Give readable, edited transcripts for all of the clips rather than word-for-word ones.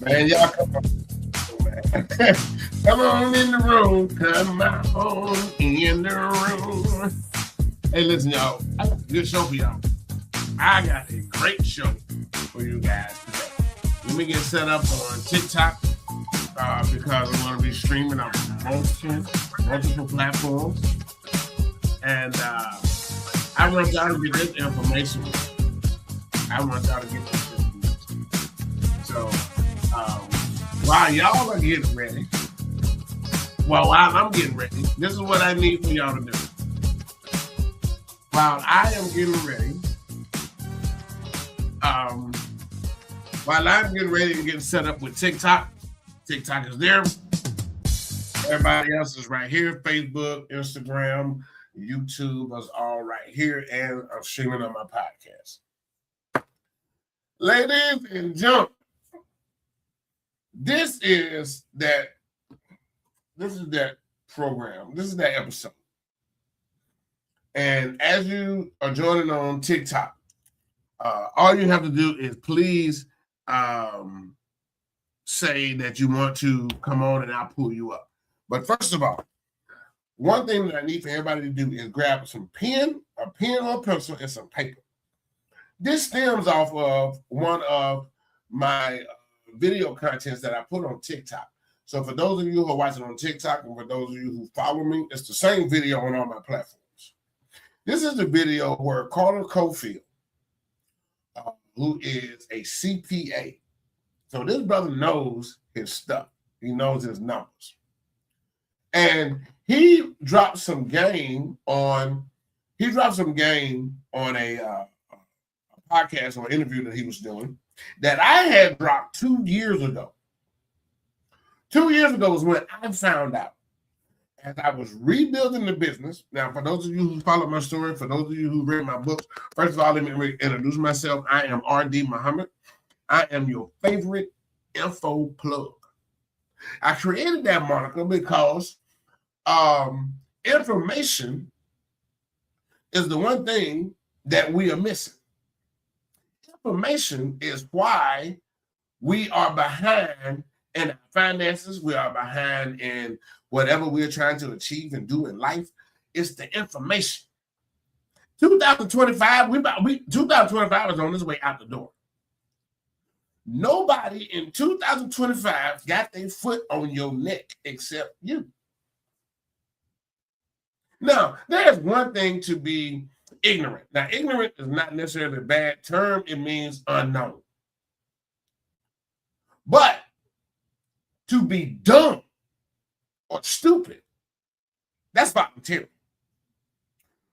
Man, y'all come on, man. Come on in the room. Come on in the room. Hey, listen, y'all. I got a good show for y'all. I got a great show for you guys today. Let me get set up on TikTok because I'm going to be streaming on multiple platforms. And I want y'all to get this information. So while y'all are getting ready, while I'm getting ready, this is what I need for y'all to do. While I am getting ready, and getting set up with TikTok is there. Everybody else is right here. Facebook, Instagram, YouTube is all right here, and I'm streaming on my podcast. Ladies and gentlemen, this is that program. This is that episode. And as you are joining on TikTok, all you have to do is please say that you want to come on and I'll pull you up. But first of all, one thing that I need for everybody to do is grab a pen or pencil, and some paper. This stems off of one of my video contents that I put on TikTok. So for those of you who are watching on TikTok and for those of you who follow me, it's the same video on all my platforms. This is the video where Carter Cofield, who is a CPA. So this brother knows his stuff. He knows his numbers. And he dropped some game on a podcast or interview that he was doing that I had dropped 2 years ago. 2 years ago was when I found out, as I was rebuilding the business. Now, for those of you who follow my story, for those of you who read my books, first of all, let me introduce myself. I am R.D. Muhammad. I am your favorite info plug. I created that moniker because information is the one thing that we are missing. Information is why we are behind in our finances. We are behind in whatever we're trying to achieve and do in life. It's the information. 2025 is on its way out the door. Nobody in 2025 got their foot on your neck except you. Now, there's one thing to be ignorant. Now, ignorant is not necessarily a bad term. It means unknown. But to be dumb or stupid, that's volunteering.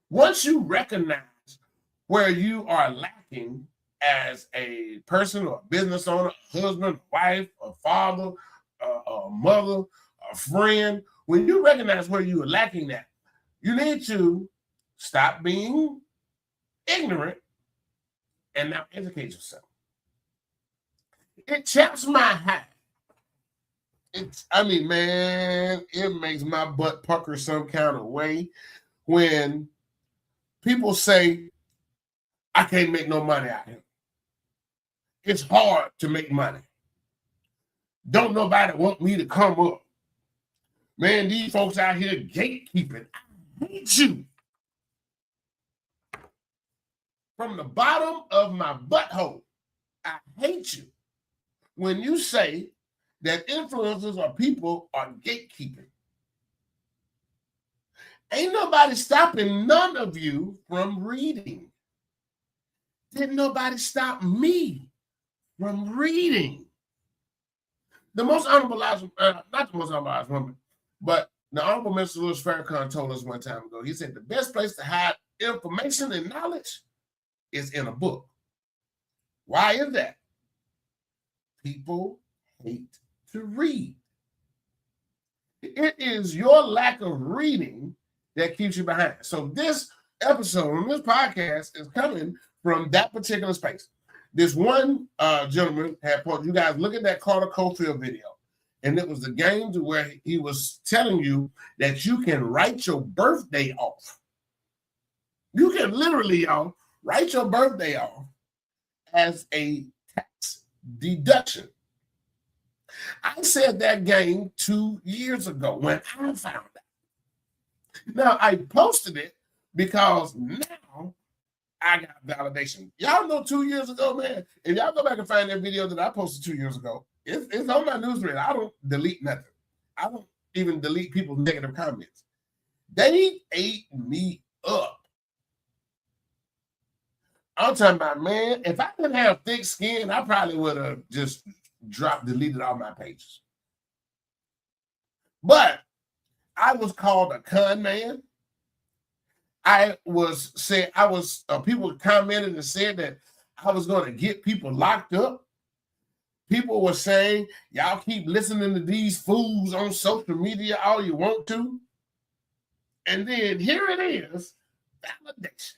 Once you recognize where you are lacking as a person or a business owner, a husband, a wife, a father, a mother, a friend, when you recognize where you are lacking that, you need to stop being ignorant and now educate yourself. It chaps my hat. It makes my butt pucker some kind of way when people say, I can't make no money out here. It's hard to make money. Don't nobody want me to come up. Man, these folks out here gatekeeping. I hate you. From the bottom of my butthole, I hate you when you say that influencers or people are gatekeeping. Ain't nobody stopping none of you from reading. Didn't nobody stop me from reading. The most honorable, not the most honorable woman, but the Honorable Mr. Louis Farrakhan told us one time ago, he said the best place to hide information and knowledge is in a book. Why is that? People hate to read. It is your lack of reading that keeps you behind. So this episode on this podcast is coming from that particular space. This one gentleman had posted, you guys look at that Carter Cofield video, and it was the game to where he was telling you that you can write your birthday off. You can literally, y'all, write your birthday off as a tax deduction. I said that game 2 years ago when I found out. Now, I posted it because now I got validation. Y'all know 2 years ago, man, if y'all go back and find that video that I posted 2 years ago, it's on my newsletter. I don't delete nothing. I don't even delete people's negative comments. They ate me up. I'm talking about, man, if I didn't have thick skin, I probably would have just deleted all my pages. But I was called a con man. People commented and said that I was going to get people locked up. People were saying, y'all keep listening to these fools on social media all you want to. And then here it is, validation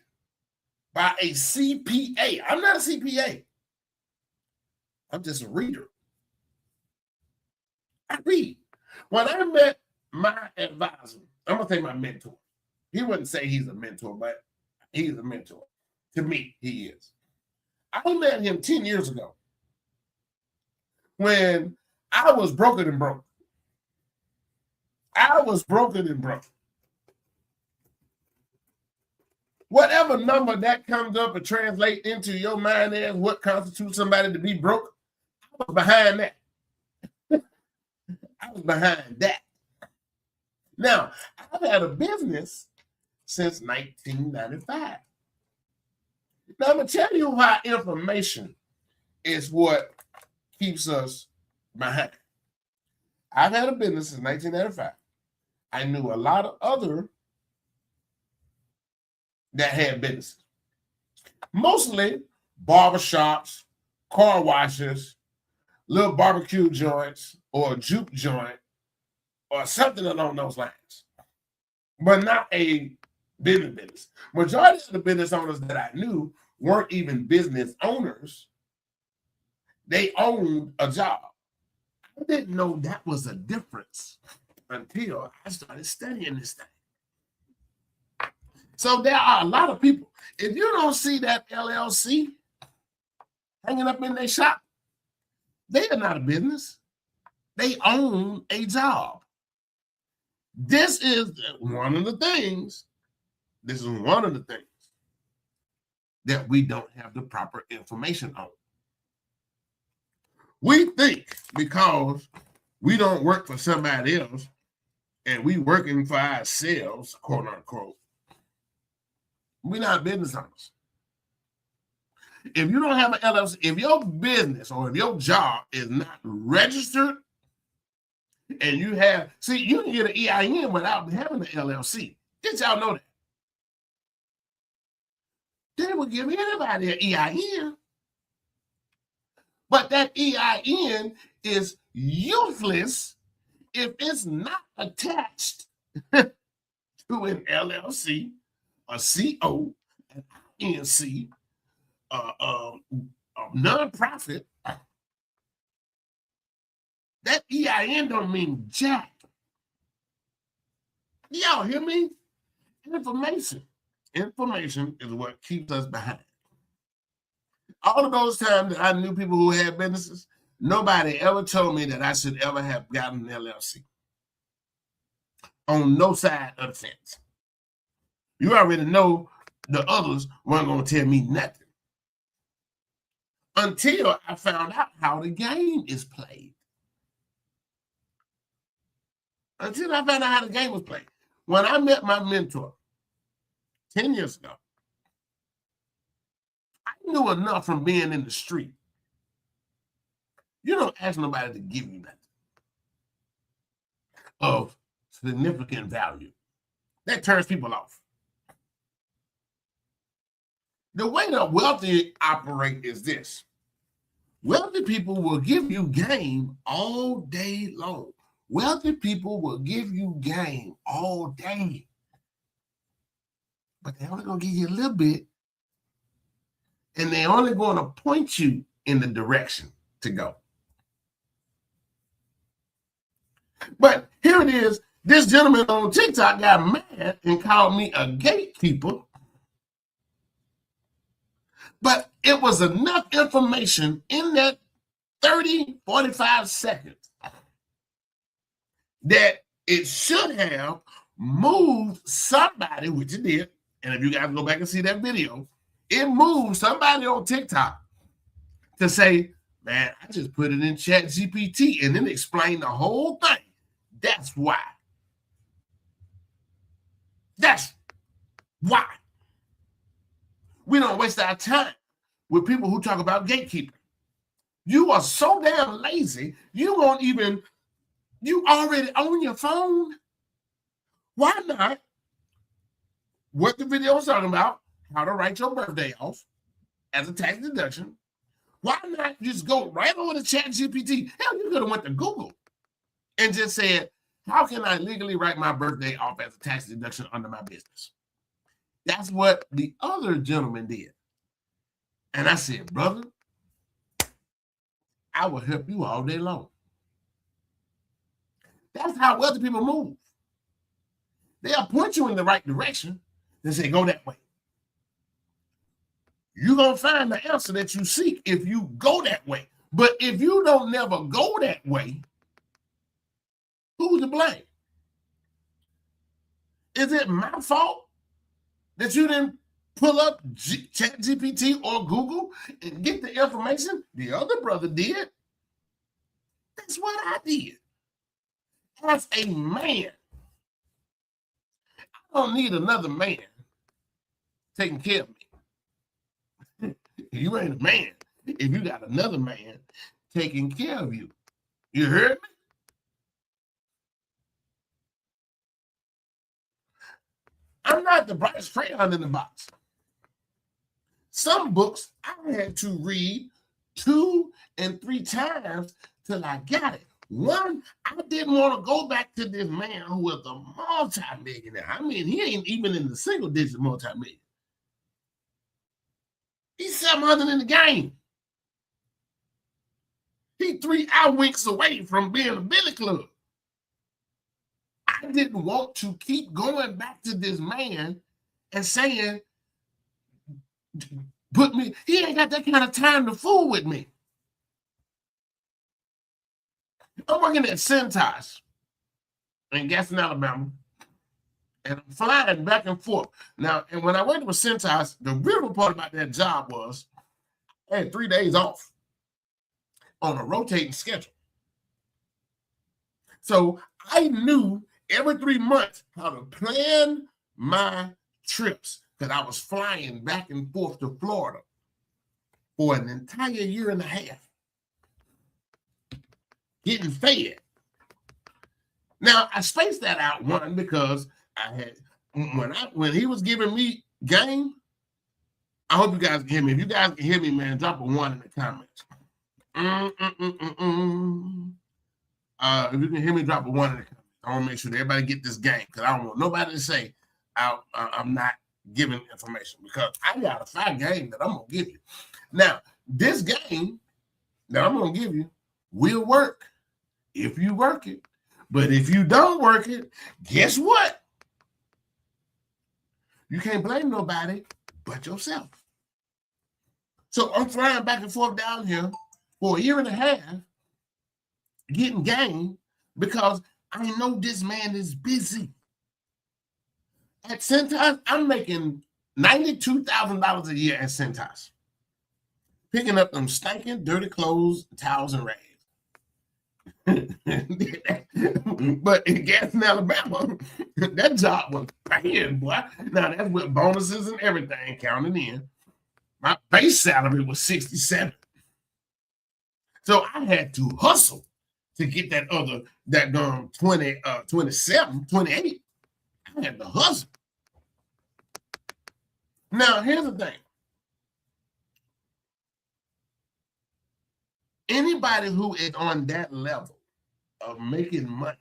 by a CPA. I'm not a CPA. I'm just a reader. I read. When I met my advisor, I'm going to say my mentor. He wouldn't say he's a mentor, but he's a mentor. To me, he is. I met him 10 years ago when I was broken and broke. I was broken and broke. Whatever number that comes up and translate into your mind as what constitutes somebody to be broke, I was behind that. I was behind that. Now, I've had a business since 1995. Now, I'm going to tell you why information is what keeps us behind. I've had a business since 1995. I knew a lot of other that had businesses. Mostly barbershops, car washes, little barbecue joints, or a juke joint, or something along those lines. But not a business. Majority of the business owners that I knew weren't even business owners. They owned a job. I didn't know that was a difference until I started studying this thing. So there are a lot of people. If you don't see that LLC hanging up in their shop, they are not a business. They own a job. This is one of the things that we don't have the proper information on. We think because we don't work for somebody else and we working for ourselves, quote unquote, we're not business owners. If you don't have an LLC, if your business or if your job is not registered and you can get an EIN without having an LLC. Did y'all know that? They would give anybody an EIN. But that EIN is useless if it's not attached to an LLC, a CO, an INC, a nonprofit. That EIN don't mean jack. Y'all hear me? Information is what keeps us behind. All of those times that I knew people who had businesses, nobody ever told me that I should ever have gotten an LLC. On no side of the fence. You already know the others weren't going to tell me nothing. Until I found out how the game is played. Until I found out how the game was played. When I met my mentor 10 years ago, I knew enough from being in the street. You don't ask nobody to give you nothing of significant value. That turns people off. The way the wealthy operate is this. Wealthy people will give you game all day long. Wealthy people will give you game all day. But they're only going to give you a little bit. And they're only going to point you in the direction to go. But here it is. This gentleman on TikTok got mad and called me a gatekeeper. But it was enough information in that 30, 45 seconds that it should have moved somebody, which it did. And if you guys go back and see that video, it moved somebody on TikTok to say, man, I just put it in Chat GPT and then explain the whole thing. That's why. That's why. We don't waste our time with people who talk about gatekeeping. You are so damn lazy, you already own your phone. Why not? What the video is talking about, how to write your birthday off as a tax deduction. Why not just go right over to Chat GPT? Hell, you could have went to Google and just said, how can I legally write my birthday off as a tax deduction under my business? That's what the other gentleman did. And I said, brother, I will help you all day long. That's how other people move. They'll point you in the right direction and say, go that way. You're going to find the answer that you seek if you go that way. But if you don't never go that way, who's to blame? Is it my fault that you didn't pull up ChatGPT or Google and get the information? The other brother did. That's what I did. As a man, I don't need another man taking care of me. You ain't a man if you got another man taking care of you. You heard me? I'm not the brightest crayon in the box. Some books I had to read 2 and 3 times till I got it. One, I didn't want to go back to this man who was a multi-millionaire. I mean, he ain't even in the single-digit multi-million. He's 700 in the game. He 3 hour winks away from being a billy club. I didn't want to keep going back to this man and saying, he ain't got that kind of time to fool with me. I'm working at Sethi in Gaston, Alabama, and I'm flying back and forth. Now, and when I went to Sethi, the beautiful part about that job was I had 3 days off on a rotating schedule. So I knew every 3 months how to plan my trips because I was flying back and forth to Florida for an entire year and a half, getting fed. Now, I spaced that out, one, because I had, when he was giving me game, I hope you guys can hear me. If you guys can hear me, man, drop a 1 in the comments. If you can hear me, drop a 1 in the comments. I want to make sure that everybody get this game because I don't want nobody to say I'm not giving information because I got a 5 game that I'm going to give you. Now, this game that I'm going to give you will work if you work it. But if you don't work it, guess what? You can't blame nobody but yourself. So I'm flying back and forth down here for a year and a half getting game because I know this man is busy. At Sethi, I'm making $92,000 a year at Sethi, picking up them stinking, dirty clothes, towels, and rags. But in Gaston, Alabama, that job was paying, boy. Now that's with bonuses and everything counted in. My base salary was $67. So I had to hustle to get that 27, 28. I had to hustle. Now, here's the thing. Anybody who is on that level of making money,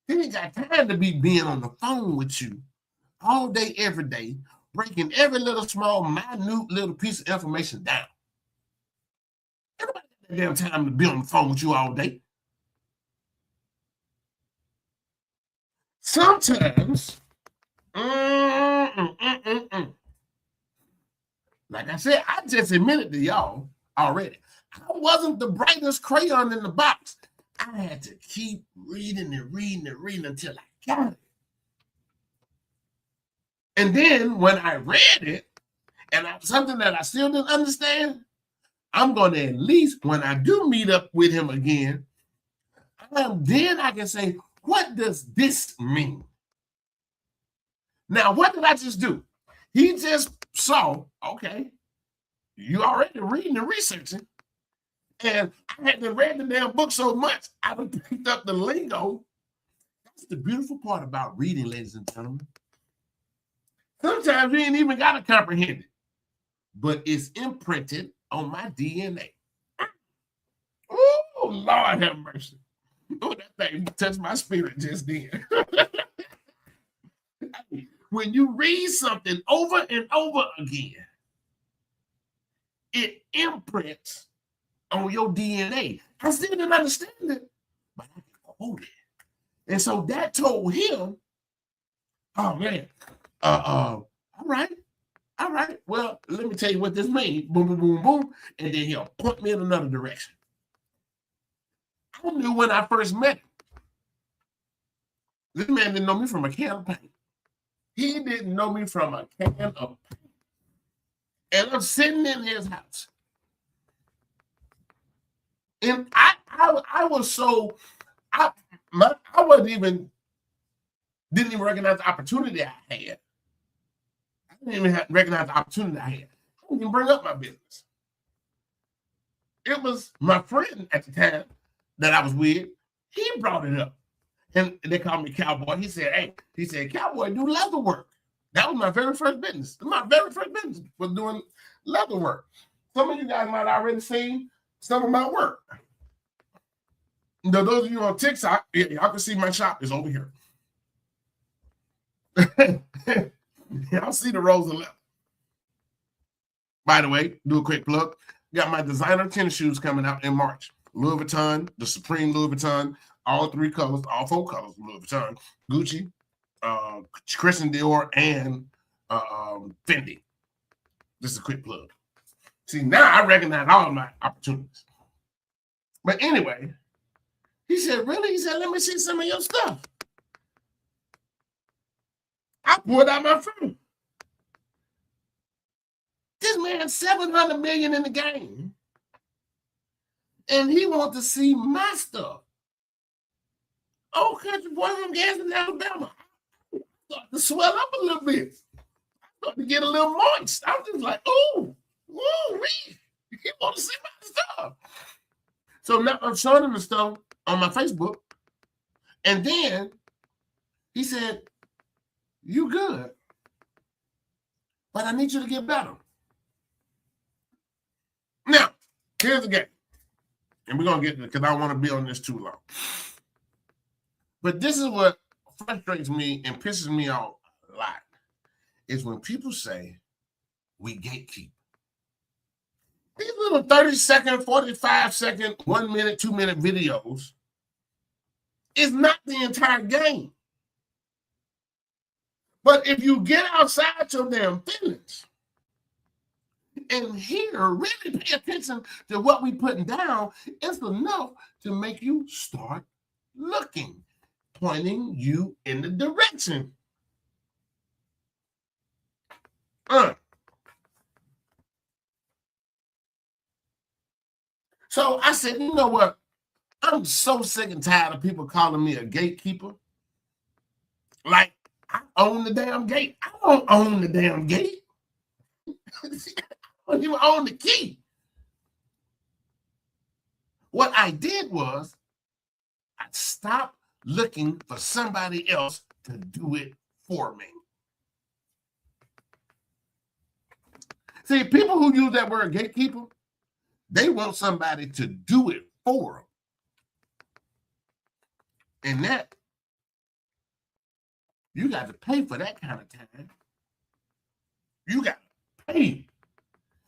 he ain't got time to be being on the phone with you all day, every day, breaking every little small, minute little piece of information down. Everybody got that damn time to be on the phone with you all day. Sometimes, like I said, I just admitted to y'all already, I wasn't the brightest crayon in the box. I had to keep reading and reading and reading until I got it. And then when I read it, and something that I still didn't understand, I'm going to at least, when I do meet up with him again, then I can say, what does this mean? Now, what did I just do? He just saw, okay, you already reading and researching. And I hadn't read the damn book so much, I picked up the lingo. That's the beautiful part about reading, ladies and gentlemen. Sometimes you ain't even got to comprehend it, but it's imprinted on my DNA. Oh, Lord have mercy. Oh, that thing touched my spirit just then. When you read something over and over again, it imprints on your DNA. I still didn't understand it, but I can quote it. And so that told him, oh man, all right. Well, let me tell you what this means. Boom, boom, boom, boom. And then he'll point me in another direction. I knew when I first met him, this man didn't know me from a can of paint. He didn't know me from a can of paint. And I'm sitting in his house. And I was so, I didn't even recognize the opportunity I had. I didn't even recognize the opportunity I had. I didn't even bring up my business. It was my friend at the time that I was with. He brought it up. And they called me Cowboy. He said, Cowboy, do leather work. That was my very first business. My very first business was doing leather work. Some of you guys might have already seen some of my work. Now, those of you on TikTok, y'all can see my shop is over here. Y'all see the rolls of leather. By the way, do a quick plug. Got my designer tennis shoes coming out in March. Louis Vuitton, the Supreme Louis Vuitton, all 3 colors, all 4 colors of Louis Vuitton, Gucci, Christian Dior, and Fendi. Just a quick plug. See, now I recognize all of my opportunities. But anyway, he said, really? He said, let me see some of your stuff. I pulled out my phone. This man, 700 million in the game. And he wants to see my stuff. Oh, country boy from Gadsden, Alabama. I started to swell up a little bit. I started to get a little moist. I was just like, ooh, he wants to see my stuff. So now I'm showing him the stuff on my Facebook. And then he said, you good, but I need you to get better. Now, here's the game. And we're going to get to it because I don't want to be on this too long. But this is what frustrates me and pisses me off a lot, is when people say we gatekeep. These little 30-second, 45-second, 1 minute, 2 minute videos is not the entire game. But if you get outside your damn feelings and really pay attention to what we putting down, it's enough to make you start looking, pointing you in the direction. So I said, you know what? I'm so sick and tired of people calling me a gatekeeper. Like, I own the damn gate. I don't own the damn gate. I don't even own the key. What I did was I stopped looking for somebody else to do it for me. See, people who use that word gatekeeper, they want somebody to do it for them. And that, you got to pay for that kind of time. You got to pay.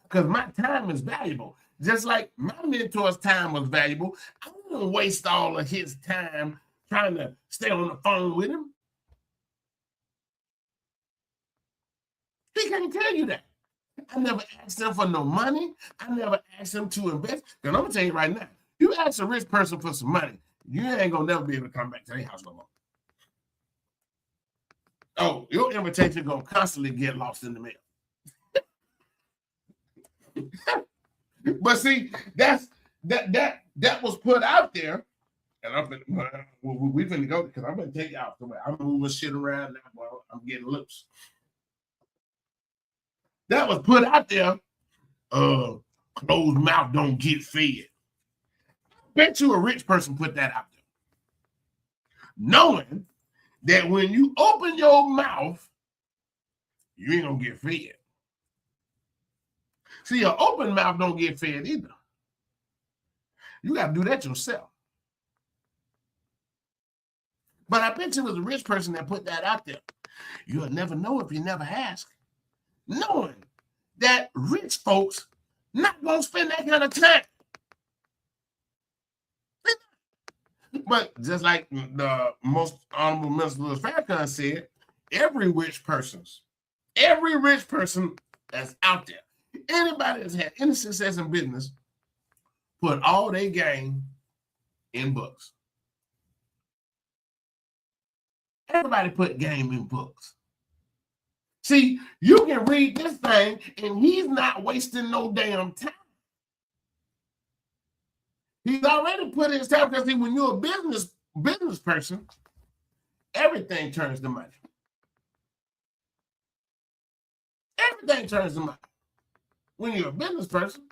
Because my time is valuable. Just like my mentor's time was valuable. I don't waste all of his time trying to stay on the phone with him. He can't tell you that. I never asked him for no money. I never asked him to invest. And I'm going to tell you right now, you ask a rich person for some money, you ain't gonna never be able to come back to their house no more. Oh, your invitation gonna constantly get lost in the mail. But see, that was put out there, and we finna go because I'm gonna take you out the way. I'm moving shit around now, boy. I'm getting loose. That was put out there. Closed mouth don't get fed. Bet you a rich person put that out there, knowing that when you open your mouth, you ain't gonna get fed. See, an open mouth don't get fed either. You got to do that yourself. But I bet you it was a rich person that put that out there. You'll never know if you never ask. Knowing that rich folks not going to spend that kind of time. But just like the most honorable Minister Louis Farrakhan said, every rich person that's out there, anybody that's had any success in business, put all they gain in books. Everybody put game in books. See, you can read this thing, and he's not wasting no damn time. He's already put his time, because see, when you're a business person, everything turns to money. Everything turns to money. When you're a business person,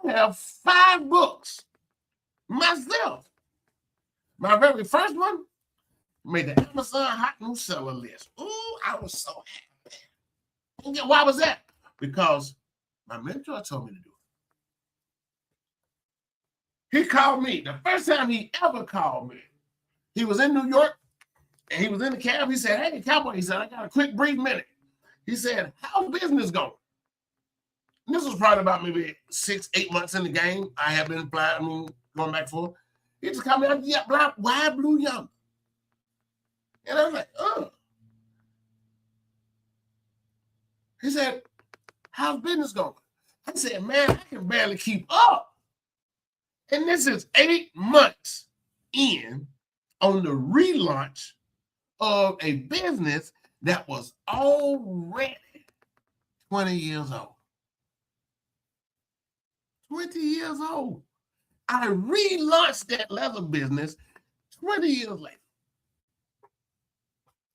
I have 5 books myself. My very first one made the Amazon Hot New Seller list. Ooh, I was so happy. And why was that? Because my mentor told me to do it. He called me. The first time he ever called me, he was in New York, and he was in the cab. He said, "Hey, Cowboy," he said, "I got a quick, brief minute." He said, "How's business going?" And this was probably about maybe 6-8 months in the game. I have been flying, going back and forth. He just called me out, "Yeah, why Blue Yonder?" And I was like, "Oh." He said, "How's business going?" I said, "Man, I can barely keep up." And this is 8 months in on the relaunch of a business that was already 20 years old. 20 years old. I relaunched that leather business 20 years later.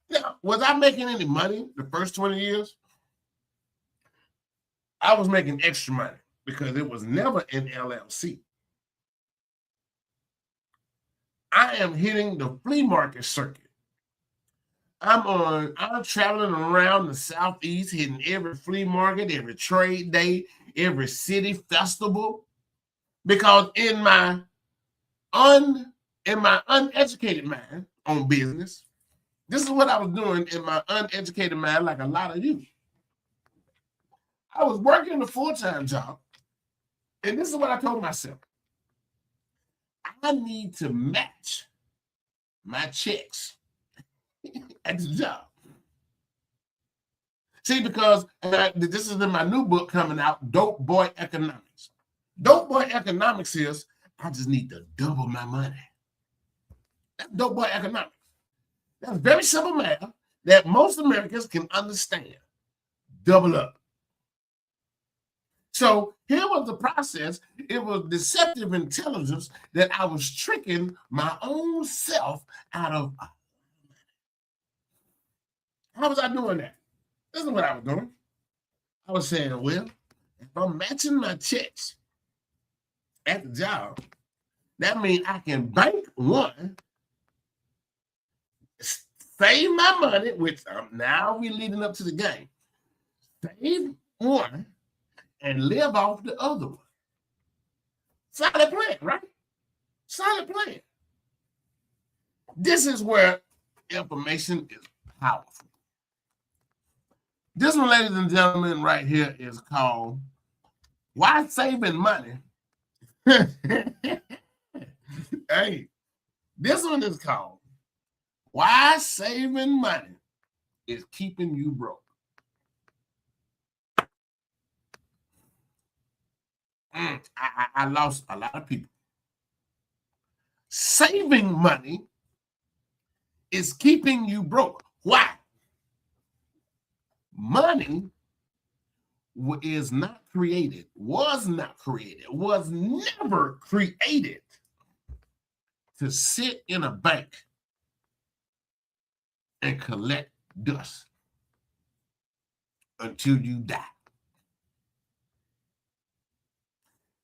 Now, was I making any money the first 20 years? I was making extra money because it was never an LLC. I am hitting the flea market circuit. I'm traveling around the Southeast, hitting every flea market, every trade day, every city festival. Because in my uneducated mind on business, this is what I was doing in my uneducated mind, like a lot of you. I was working a full-time job, and this is what I told myself. I need to match my checks at the job. See, because this is in my new book coming out, Dope Boy Economics. Dope Boy Economics is, I just need to double my money. That's Dope Boy Economics. That's very simple math that most Americans can understand. Double up. So here was the process. It was deceptive intelligence that I was tricking my own self out of. How was I doing that? This is what I was doing. I was saying, well, if I'm matching my checks at the job, that means I can bank one, save my money, which now we're leading up to the game. Save one and live off the other one. Solid plan, right? Solid plan. This is where information is powerful. This one, ladies and gentlemen, right here is called Why Saving Money. Hey, this one is called Why Saving Money is Keeping You Broke. I lost a lot of people Saving money is keeping you broke. Why? Money is not created, was never created to sit in a bank and collect dust until you die.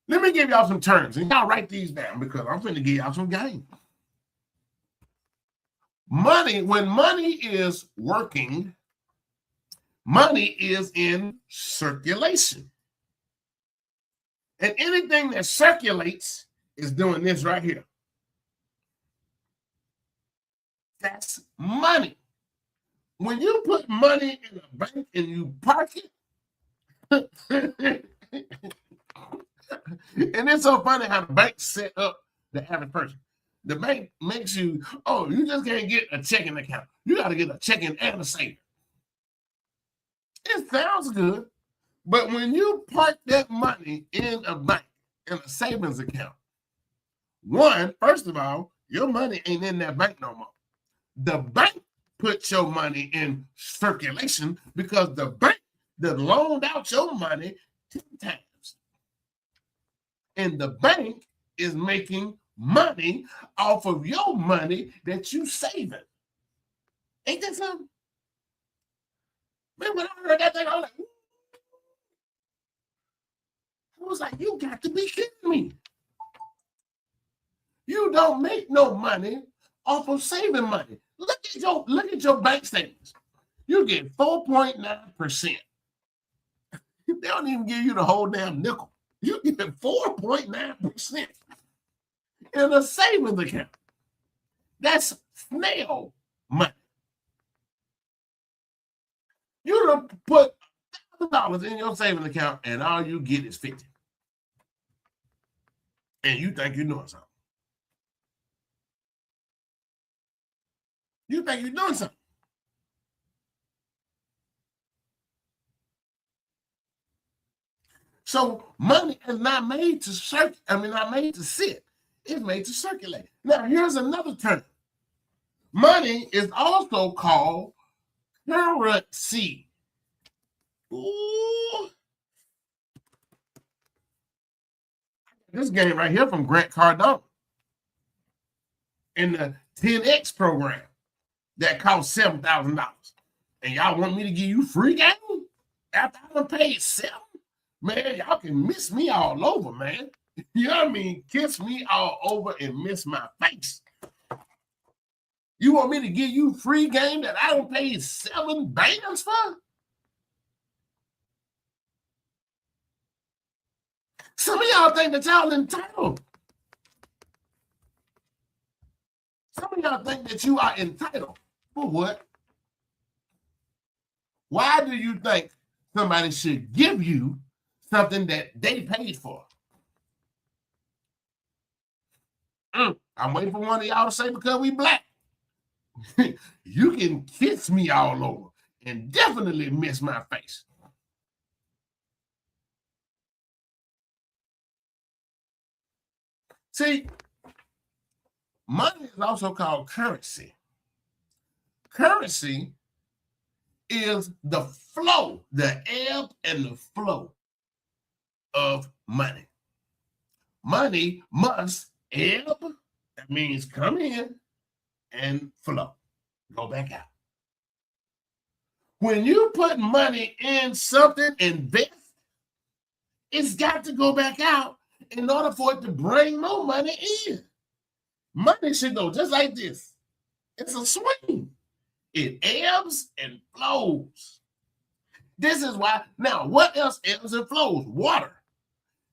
Let me give y'all some terms, and y'all write these down because I'm finna give y'all some game. Money, when money is working, money is in circulation. And anything that circulates is doing this right here. That's money. When you put money in a bank and you park it, and it's so funny how the bank set up the average person. The bank makes you, oh, you just can't get a checking account. You got to get a checking and a savings. It sounds good, but when you park that money in a bank, in a savings account, first of all, your money ain't in that bank no more. The bank puts your money in circulation because the bank that loaned out your money 10 times. And the bank is making money off of your money that you saving. Ain't that something? Man, when I heard that thing, I was like, you got to be kidding me. You don't make no money off of saving money. Look at your bank statements. You get 4.9%. They don't even give you the whole damn nickel. You get 4.9% in a savings account. That's snail money. You don't put $1,000 in your savings account and all you get is 50. And you think you're doing something. You think you're doing something. So money is not made to sit. It's made to circulate. Now, here's another term. Money is also called currency. Ooh. This game right here from Grant Cardone in the 10X program that cost $7,000. And y'all want me to give you free game after I done paid $7,000? Man, y'all can miss me all over, man. You know what I mean? Kiss me all over and miss my face. You want me to give you free game that I don't pay 7 bands for? Some of y'all think that y'all entitled. Some of y'all think that you are entitled. For what? Why do you think somebody should give you something that they paid for? I'm waiting for one of y'all to say because we black. You can kiss me all over and definitely miss my face. See, money is also called currency. Currency is the flow, the ebb and the flow of money. Money must ebb, that means come in and flow, go back out. When you put money in something, invest, it's got to go back out in order for it to bring more money in. Money should go just like this. It's a swing. It ebbs and flows. This is why, now what else ebbs and flows? Water.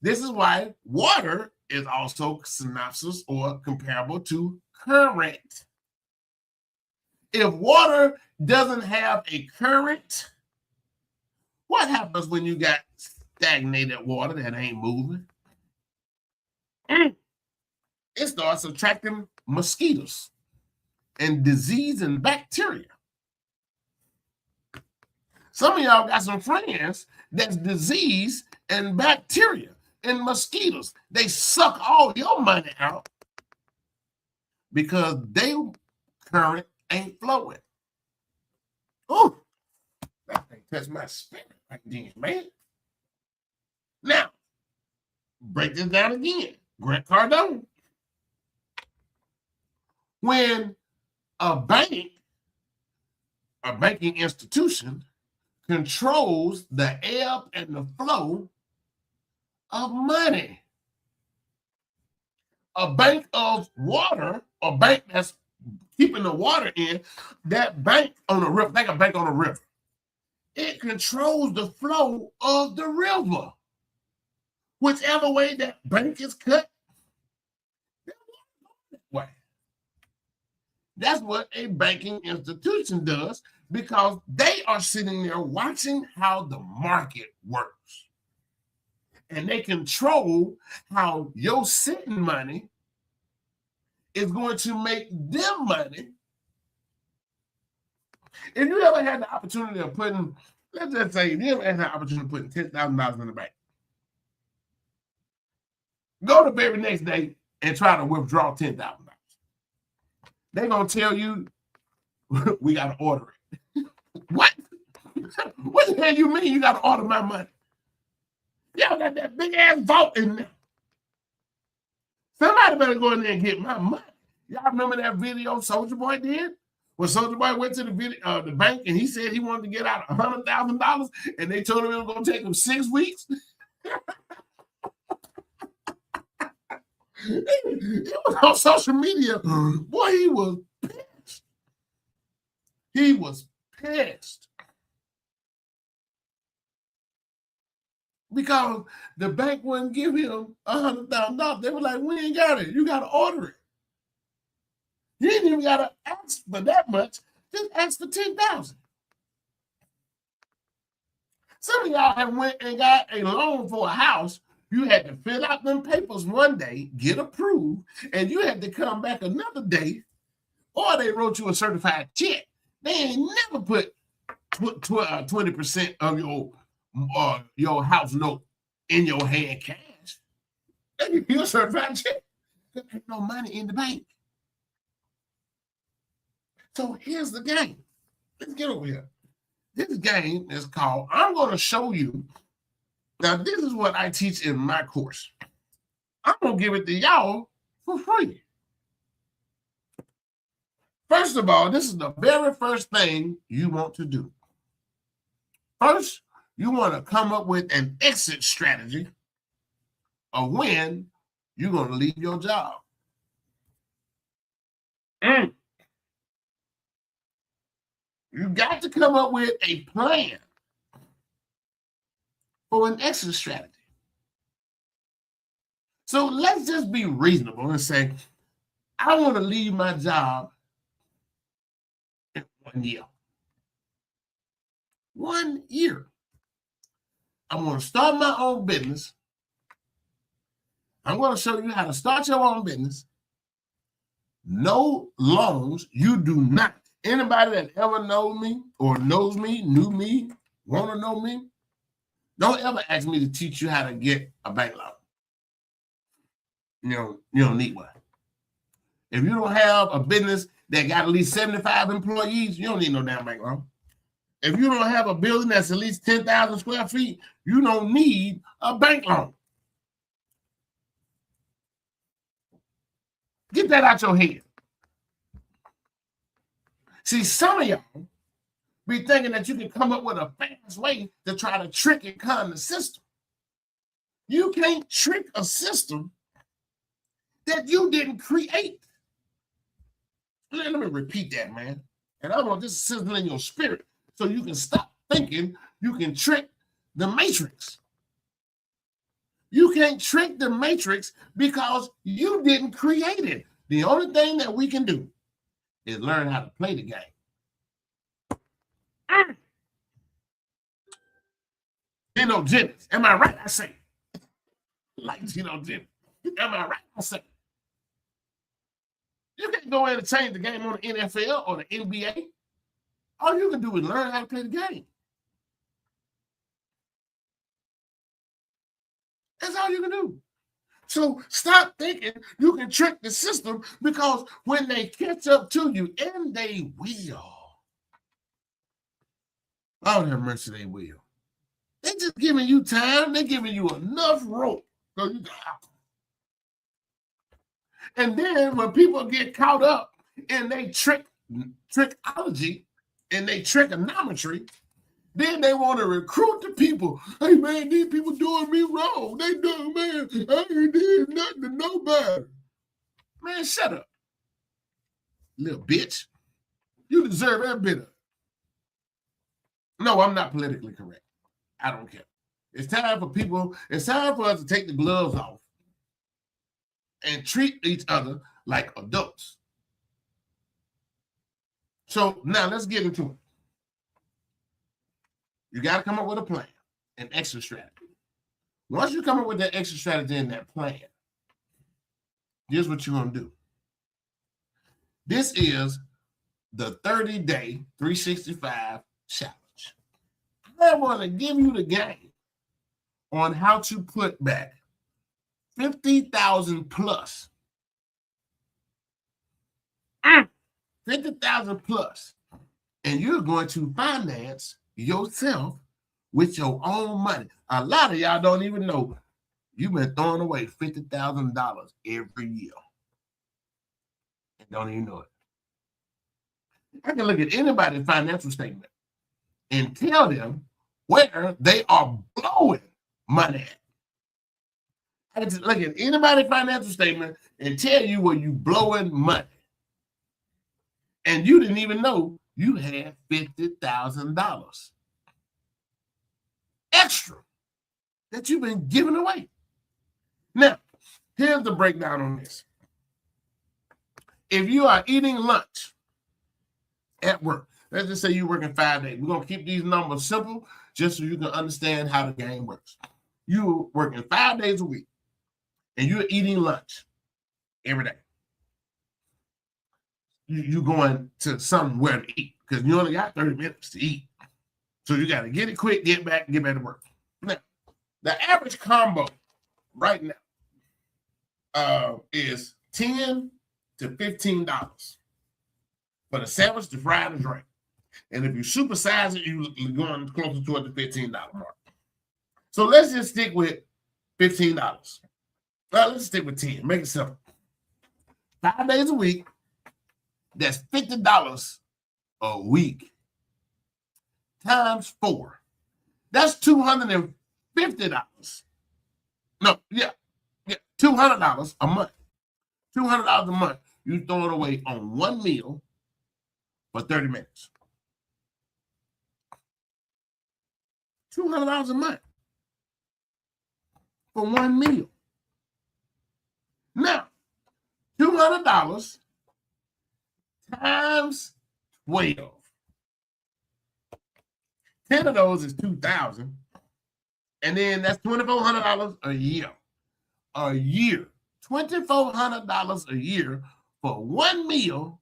This is why water is also synopsis or comparable to current. If water doesn't have a current, what happens when you got stagnated water that ain't moving? It starts attracting mosquitoes and disease and bacteria. Some of y'all got some friends that's disease and bacteria and mosquitoes. They suck all your money out because they current ain't flowing. Oh, that thing touched my spirit right then, man. Now, break this down again. Grant Cardone. When a banking institution controls the ebb and the flow of money. A bank of water, a bank that's keeping the water in, that bank on the river, like a bank on a river, it controls the flow of the river. Whichever way that bank is cut, that way. That's what a banking institution does, because they are sitting there watching how the market works. And they control how your sitting money is going to make them money. If you ever had the opportunity of putting, let's just say, if you ever had the opportunity of putting $10,000 in the bank, go the very next day and try to withdraw $10,000. They're going to tell you, we got to order it. What? What the hell you mean you got to order my money? Y'all got that big ass vault in there. Somebody better go in there and get my money. Y'all remember that video Soulja Boy did? When Soulja Boy went to the bank and he said he wanted to get out $100,000 and they told him it was going to take him 6 weeks? It was on social media. Boy, he was pissed. He was pissed. Because the bank wouldn't give him $100,000. They were like, we ain't got it. You got to order it. You ain't even got to ask for that much. Just ask for $10,000. Some of y'all have went and got a loan for a house. You had to fill out them papers one day, get approved, and you had to come back another day, or they wrote you a certified check. They ain't never put 20% of your house note in your hand cash. They give you a certified check. There ain't no money in the bank. So here's the game. Let's get over here. This game is called, I'm going to show you. Now, this is what I teach in my course. I'm going to give it to y'all for free. First of all, this is the very first thing you want to do. First, you want to come up with an exit strategy of when you're going to leave your job. You got to come up with a plan for an exit strategy. So let's just be reasonable and say, I want to leave my job in 1 year. 1 year. I'm going to start my own business. I'm going to show you how to start your own business. No loans. You do not. Anybody that ever knows me or knows me, knew me, want to know me, don't ever ask me to teach you how to get a bank loan. You don't need one. If you don't have a business that got at least 75 employees, you don't need no damn bank loan. If you don't have a building that's at least 10,000 square feet, you don't need a bank loan. Get that out your head. See, some of y'all be thinking that you can come up with a fast way to try to trick and con the system. You can't trick a system that you didn't create. Let me repeat that, man. And I want this to sizzle in your spirit so you can stop thinking you can trick the matrix. You can't trick the matrix because you didn't create it. The only thing that we can do is learn how to play the game. Geno Jennings, am I right? I say, like Geno Jennings, am I right? I say, you can't go in and change the game on the NFL or the NBA. All you can do is learn how to play the game. That's all you can do. So stop thinking you can trick the system, because when they catch up to you, and they will, oh, have mercy, they will. They're just giving you time. They're giving you enough rope. So you got. And then when people get caught up in they trickology and they trigonometry, then they want to recruit the people. Hey, man, these people doing me wrong. They do, man. I ain't did nothing to nobody. Man, shut up, little bitch. You deserve every bit of it. No, I'm not politically correct. I don't care. It's time for us to take the gloves off and treat each other like adults. So now let's get into it. You got to come up with a plan, an exit strategy. Once you come up with that exit strategy and that plan, here's what you're going to do. This is the 30-day 365 challenge. I want to give you the game on how to put back 50,000 plus. 50,000 plus. And you're going to finance yourself with your own money. A lot of y'all don't even know you've been throwing away $50,000 every year and don't even know it. I can look at anybody's financial statement and tell them where they are blowing money at. I can just look at anybody's financial statement and tell you where you blowing money. And you didn't even know you had $50,000 extra that you've been giving away. Now, here's the breakdown on this. If you are eating lunch at work, let's just say you're working 5 days. We're going to keep these numbers simple just so you can understand how the game works. You're working 5 days a week and you're eating lunch every day. You're going to somewhere to eat because you only got 30 minutes to eat. So you got to get it quick, get back to work. Now, the average combo right now is $10 to $15 for the sandwich, the fry, and the drink. And if you supersize it, you're going closer toward the $15 mark. So let's just stick with $15. Let's stick with 10. Make it simple. 5 days a week. That's $50 a week times 4. That's $250. No, yeah, $200 a month. $200 a month. You throw it away on one meal for 30 minutes. $200 a month for one meal. Now, $200 times 12. 10 of those is $2,000. And then that's $2,400 a year. A year. $2,400 a year for one meal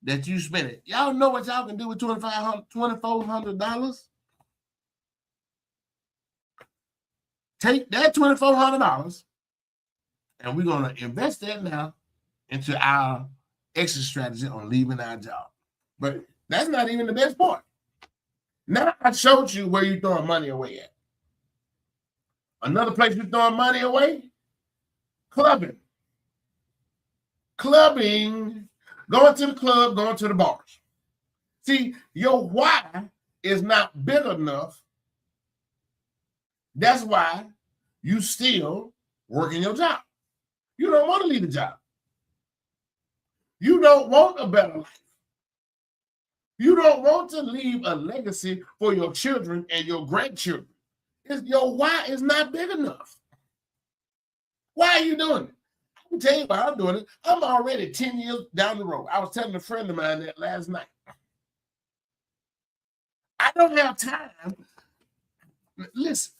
that you spend it. Y'all know what y'all can do with $2,400? Take that $2,400 and we're going to invest that now into our exit strategy on leaving our job. But that's not even the best part. Now I showed you where you're throwing money away at. Another place you're throwing money away? Clubbing. Clubbing. Going to the club, going to the bars. See, your why is not big enough. That's why you still working your job. You don't want to leave the job. You don't want a better life. You don't want to leave a legacy for your children and your grandchildren. Your why is not big enough. Why are you doing it? I can tell you why I'm doing it. I'm already 10 years down the road. I was telling a friend of mine that last night. I don't have time. Listen,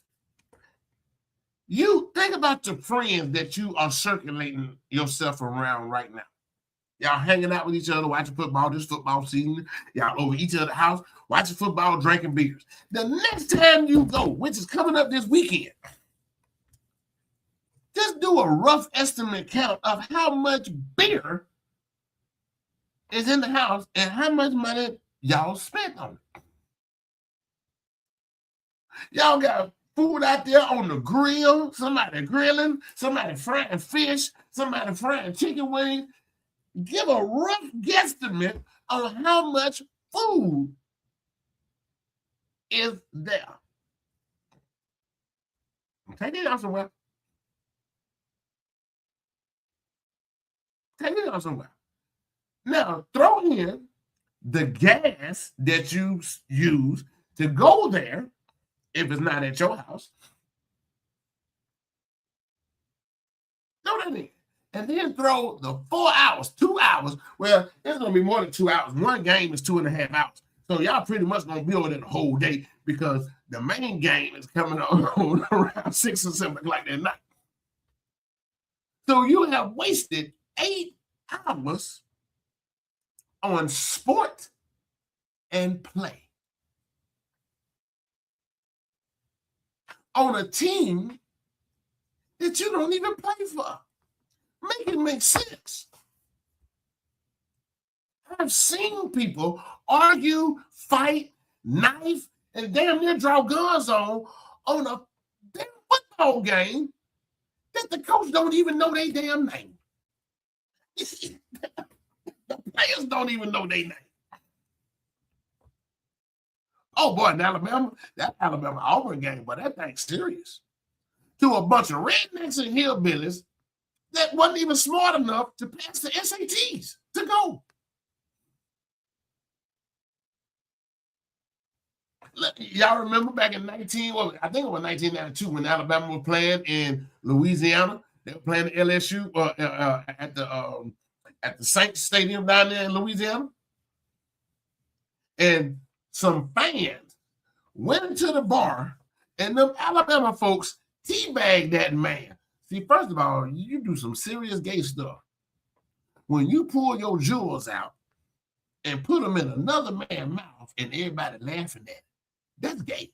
you think about the friends that you are circulating yourself around right now. Y'all hanging out with each other, watching football, this football season. Y'all over each other's house, watching football, drinking beers. The next time you go, which is coming up this weekend, just do do a rough estimate count of how much beer is in the house and how much money y'all spent on it. Y'all got food out there on the grill, somebody grilling, somebody frying fish, somebody frying chicken wings. Give a rough guesstimate on how much food is there. Take it out somewhere. Take it out somewhere. Now, throw in the gas that you use to go there if it's not at your house. Throw that in. And then throw the 4 hours, 2 hours. Well, it's going to be more than 2 hours. One game is 2.5 hours. So y'all pretty much going to be over there the whole day because the main game is coming on around 6 or 7 o'clock that night. So you have wasted 8 hours on sport and play on a team that you don't even play for. Make it make sense. I've seen people argue, fight, knife, and damn near draw guns on a damn football game that the coach don't even know their damn name. The players don't even know their name. Oh boy, in Alabama, that Alabama-Auburn game, but that thing's serious. To a bunch of rednecks and hillbillies that wasn't even smart enough to pass the SATs to go. Y'all remember back in I think it was 1992 when Alabama was playing in Louisiana. They were playing the LSU at the Saints Stadium down there in Louisiana. And some fans went into the bar and them Alabama folks teabagged that man. See, first of all, you do some serious gay stuff. When you pull your jewels out and put them in another man's mouth and everybody laughing at it, that's gay.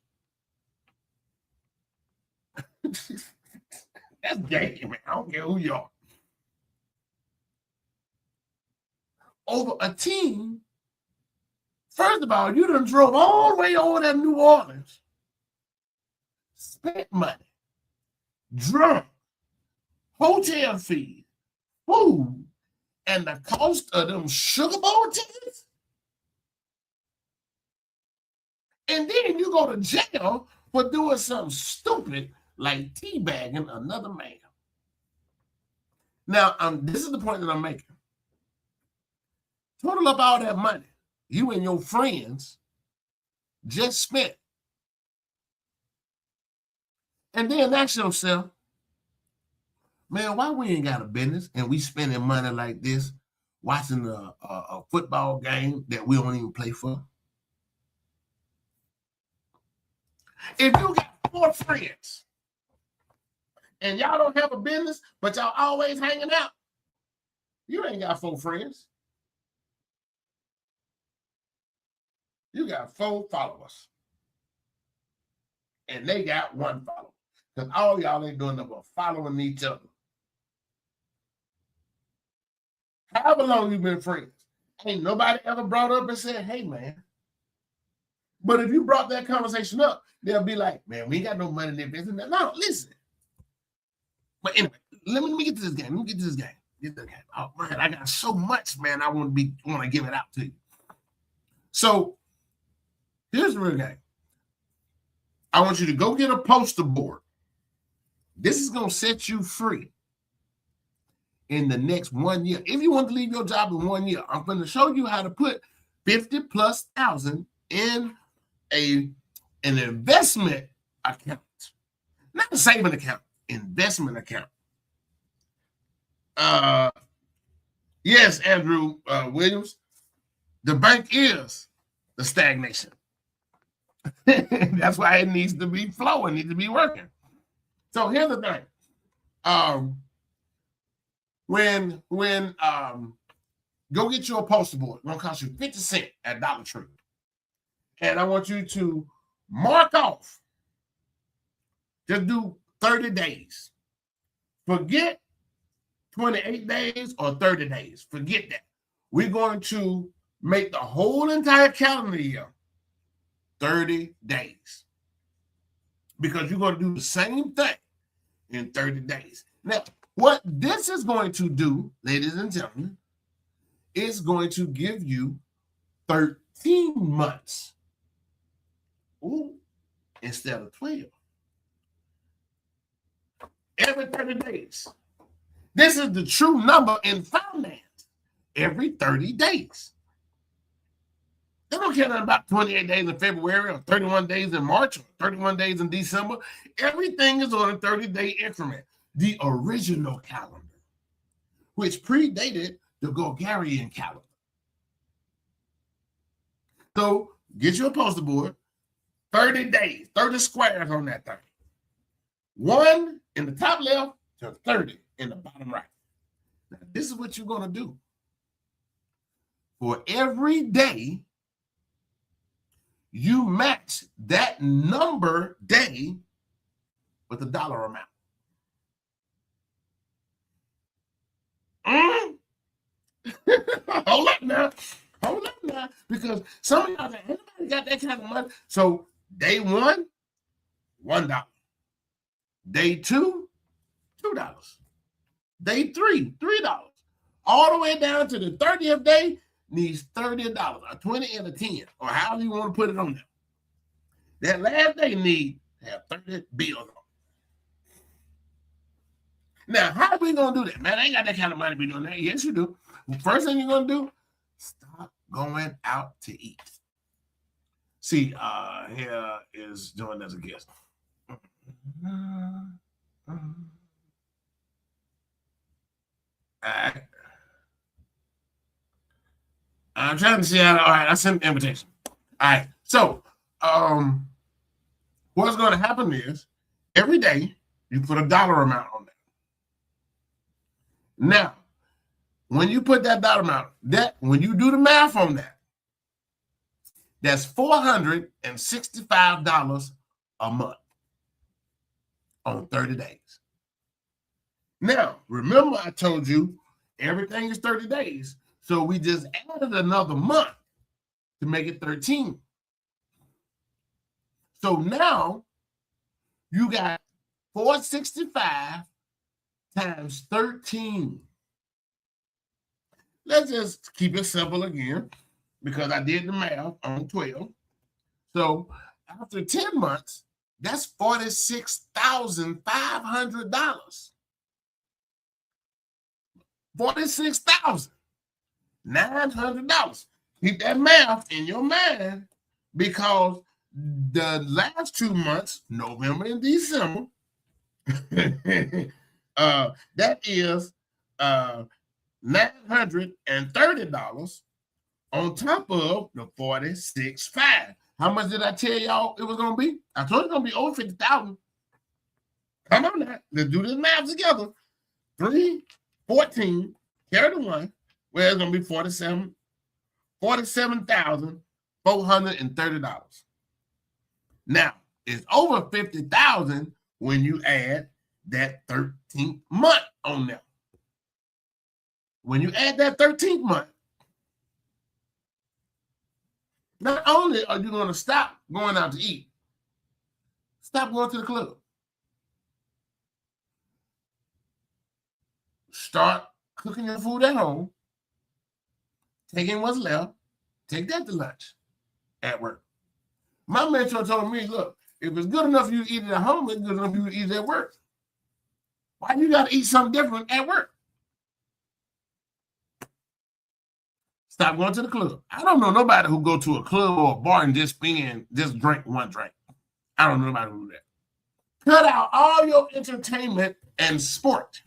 That's gay, man. I don't care who you are. Over a team, first of all, you done drove all the way over to New Orleans, spent money, drunk, hotel fees, food, and the cost of them Sugar Bowl tickets. And then you go to jail for doing something stupid like teabagging another man. Now, this is the point that I'm making. Total up all that money you and your friends just spent. And then ask yourself, man, why we ain't got a business and we spending money like this watching a football game that we don't even play for? If you got 4 friends and y'all don't have a business, but y'all always hanging out, you ain't got 4 friends. You got 4 followers. And they got 1 follower. Because all y'all ain't doing nothing but following each other. However long you've been friends, ain't nobody ever brought up and said, hey, man. But if you brought that conversation up, they'll be like, man, we ain't got no money in their business. No, listen. But anyway, let me get to this game. Get to this game. Oh, man, I got so much, man, I want to give it out to you. So here's the real game. I want you to go get a poster board. This is going to set you free in the next 1 year. If you want to leave your job in 1 year, I'm going to show you how to put 50,000+ in an investment account. Not a saving account, investment account. Yes, Andrew Williams, the bank is the stagnation. That's why it needs to be flowing, needs to be working. So here's the thing. When go get you a poster board. It's gonna cost you 50 cents at Dollar Tree. And I want you to mark off. Just do 30 days, Forget 28 days or 30 days. Forget that. We're going to make the whole entire calendar year 30 days. Because you're going to do the same thing in 30 days. Now, what this is going to do, ladies and gentlemen, is going to give you 13 months. Ooh, instead of 12. Every 30 days. This is the true number in finance. Every 30 days. They don't care nothing about 28 days in February or 31 days in March or 31 days in December. Everything is on a 30-day increment. The original calendar, which predated the Gregorian calendar. So get you a poster board, 30 days, 30 squares on that thing. 1 in the top left to 30 in the bottom right. Now, this is what you're going to do. For every day, you match that number day with a dollar amount. Hold up now. Because some of y'all, anybody got that kind of money? So day 1, $1. Day 2, $2. Day 3, $3. All the way down to the 30th day needs $30, a 20 and a 10, or however you want to put it on there. That last day need to have 30 bills on. Now, how are we going to do that? Man, I ain't got that kind of money to be doing that. Yes, you do. First thing you're going to do, stop going out to eat. See, here is joining as a guest. I'm trying to see how. All right, I sent an invitation. All right, so what's going to happen is every day you put a dollar amount on there. Now, when you put that dollar amount, when you do the math on that, that's $465 a month on 30 days. Now, remember I told you everything is 30 days. So we just added another month to make it 13. So now you got 465 times 13. Let's just keep it simple again because I did the math on 12. So after 10 months, that's $46,500. $46,900. Keep that math in your mind because the last 2 months, November and December, that is $930 on top of the $46,500. How much did I tell y'all it was going to be? I told you it's going to be over 50,000. Come on now. Let's do this math together. 3, 14, carry the 1. Well, it's going to be $47,430. Now, it's over 50,000 when you add that 13th month on there. When you add that 13th month, not only are you going to stop going out to eat, stop going to the club. Start cooking your food at home, taking what's left, take that to lunch at work. My mentor told me, look, if it's good enough for you to eat it at home, it's good enough for you to eat it at work. Why you got to eat something different at work? Stop going to the club. I don't know nobody who go to a club or a bar and just drink one drink. I don't know nobody who do that. Cut out all your entertainment and sport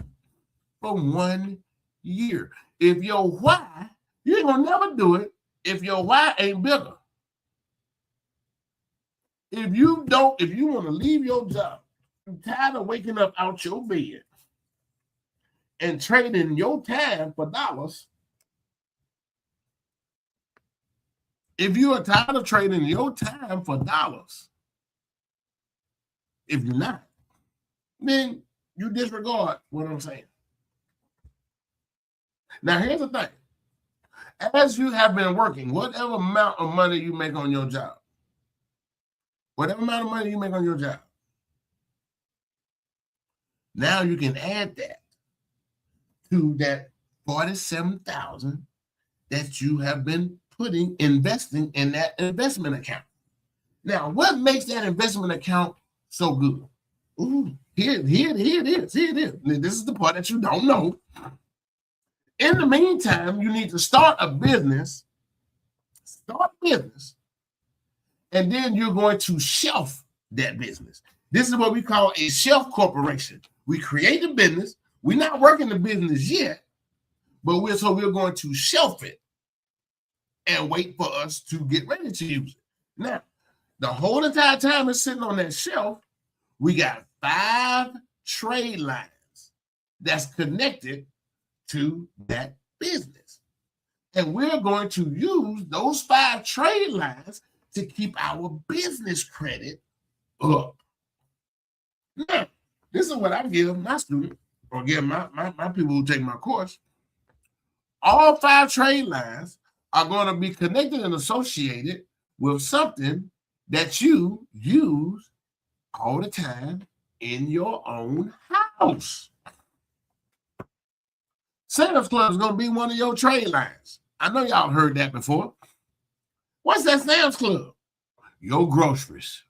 for 1 year. If your why, you ain't gonna never do it if your why ain't bigger. If you want to leave your job, you're tired of waking up out your bed and trading your time for dollars. If you are tired of trading your time for dollars, if you're not, then You disregard what I'm saying. Now, here's the thing. As you have been working, whatever amount of money you make on your job, now you can add that to that $47,000 that you have been investing in that investment account. Now, what makes that investment account so good? Ooh, here it is. This is the part that you don't know. In the meantime, you need to start a business, and then you're going to shelf that business. This is what we call a shelf corporation. We create a business. We're not working the business yet, but we're going to shelf it and wait for us to get ready to use it. Now, the whole entire time it's sitting on that shelf, we got 5 trade lines that's connected to that business. And we're going to use those 5 trade lines to keep our business credit up. Now, this is what I give my students, or give my people who take my course. All 5 trade lines are going to be connected and associated with something that you use all the time in your own house. Sam's Club is going to be one of your trade lines. I know y'all heard that before. What's that Sam's Club? Your groceries.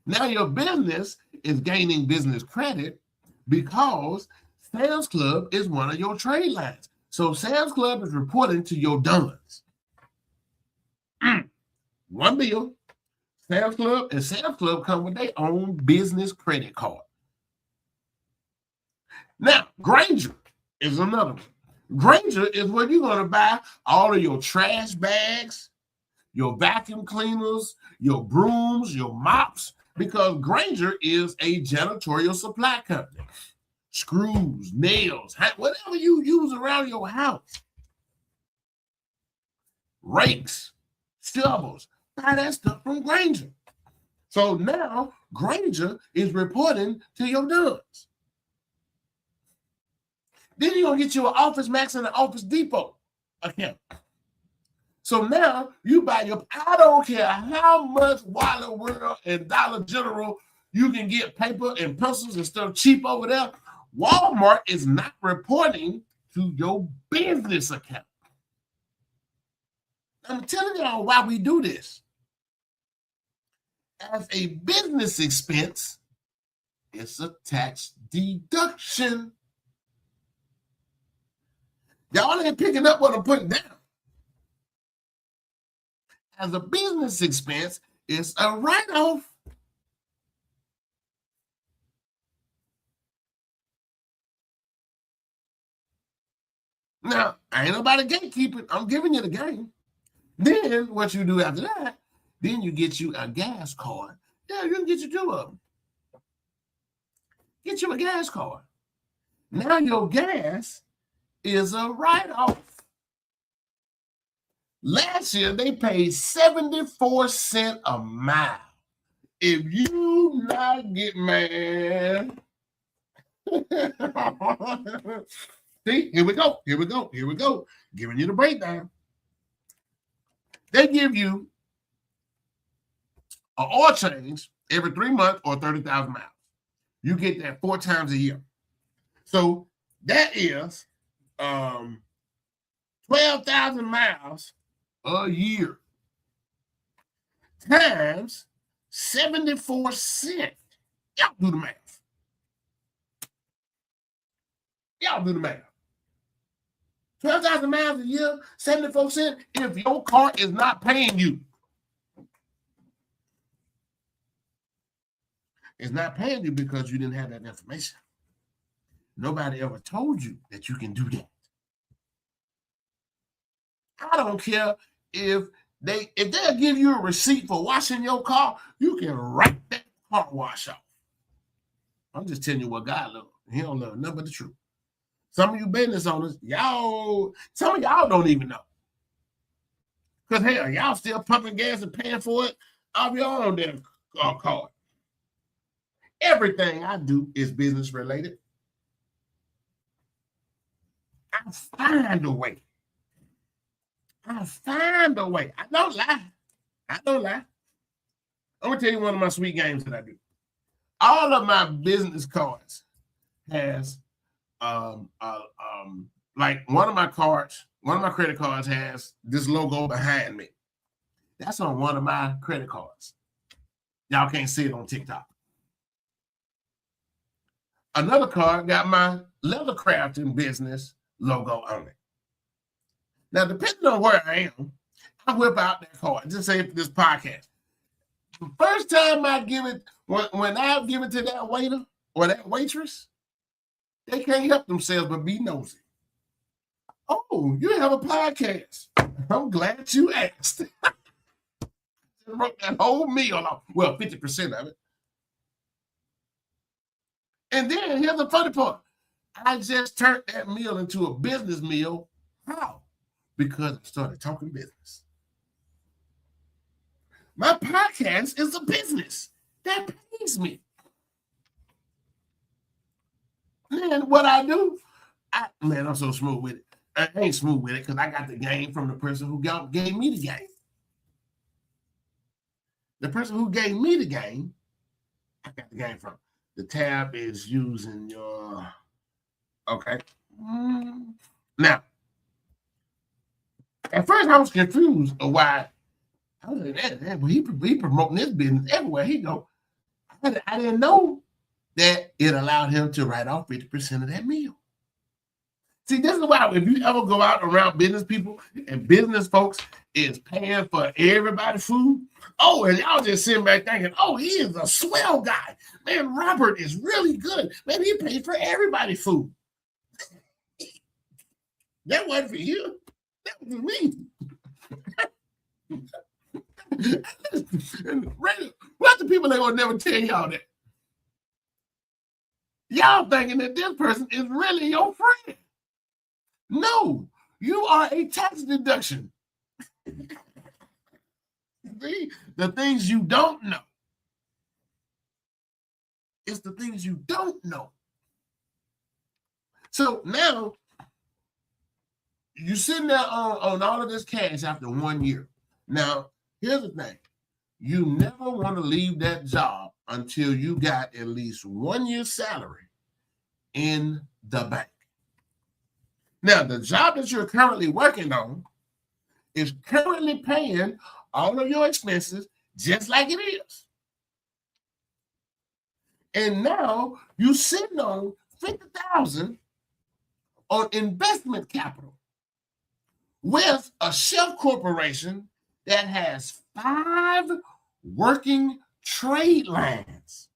Now your business is gaining business credit because Sam's Club is one of your trade lines. So Sam's Club is reporting to your duns. One bill, Sam's Club, and Sam's Club come with their own business credit card. Now, Granger is another one. Granger is where you're going to buy all of your trash bags, your vacuum cleaners, your brooms, your mops, because Granger is a janitorial supply company. Screws, nails, whatever you use around your house. Rakes, shovels, buy that stuff from Granger. So now Granger is reporting to your duns. Then you're going to get you an Office Max and an Office Depot account. So now you buy I don't care how much Wallet World and Dollar General you can get paper and pencils and stuff cheap over there. Walmart is not reporting to your business account. I'm telling y'all why we do this. As a business expense, it's a tax deduction. Y'all ain't picking up what I'm putting down. As a business expense, it's a write-off. Now, I ain't nobody gatekeeping. I'm giving you the game. Then what you do after that, then you get you a gas card. Yeah, you can get you 2 of them. Get you a gas card. Now your gas is a write-off. Last year, they paid 74 cents a mile. If you not get mad, see, here we go. Giving you the breakdown. They give you an oil change every 3 months or 30,000 miles. You get that 4 times a year. So that is 12,000 miles a year times 74 cents. Y'all do the math. 12,000 miles a year, 74 cents. If your car is not paying you, it's not paying you because you didn't have that information. Nobody ever told you that you can do that. I don't care if they'll give you a receipt for washing your car, you can write that car wash off. I'm just telling you what God loves. He don't love nothing but the truth. Some of you business owners, some of y'all don't even know. Because hell, y'all still pumping gas and paying for it off your own damn card. Everything I do is business related. I find a way. I find a way. I don't lie. I don't lie. I'm gonna tell you one of my sweet games that I do. All of my business cards has like one of my credit cards has this logo behind me. That's on one of my credit cards. Y'all can't see it on TikTok. Another card got my leather crafting business logo on it. Now, depending on where I am, I whip out that card. Just say for this podcast. The first time I give it, when I give it to that waiter or that waitress, they can't help themselves but be nosy. Oh, you have a podcast. I'm glad you asked. I wrote that whole meal off. Well, 50% of it. And then here's the funny part. I just turned that meal into a business meal. How? Because I started talking business. My podcast is a business that pays me. And what I do, I'm so smooth with it. I ain't smooth with it because I got the game from the person who gave me the game. The person who gave me the game, I got the game from. The tab is using your, okay. Now, at first I was confused of why. I was like, well, he promoting this business everywhere he go. I didn't know that it allowed him to write off 50% of that meal. See, this is why if you ever go out around business people and business folks is paying for everybody's food, oh, and y'all just sitting back thinking, oh, he is a swell guy. Man, Robert is really good. Man, he pays for everybody's food. That wasn't for you. That was for me. What the people that will never tell y'all that? Y'all thinking that this person is really your friend. No, you are a tax deduction. See, the things you don't know. It's the things you don't know. So now, you're sitting there on all of this cash after 1 year. Now, here's the thing. You never want to leave that job until you got at least 1 year's salary in the bank. Now, the job that you're currently working on is currently paying all of your expenses just like it is. And now you're sitting on $50,000 on investment capital with a chef corporation that has 5 working trade lines.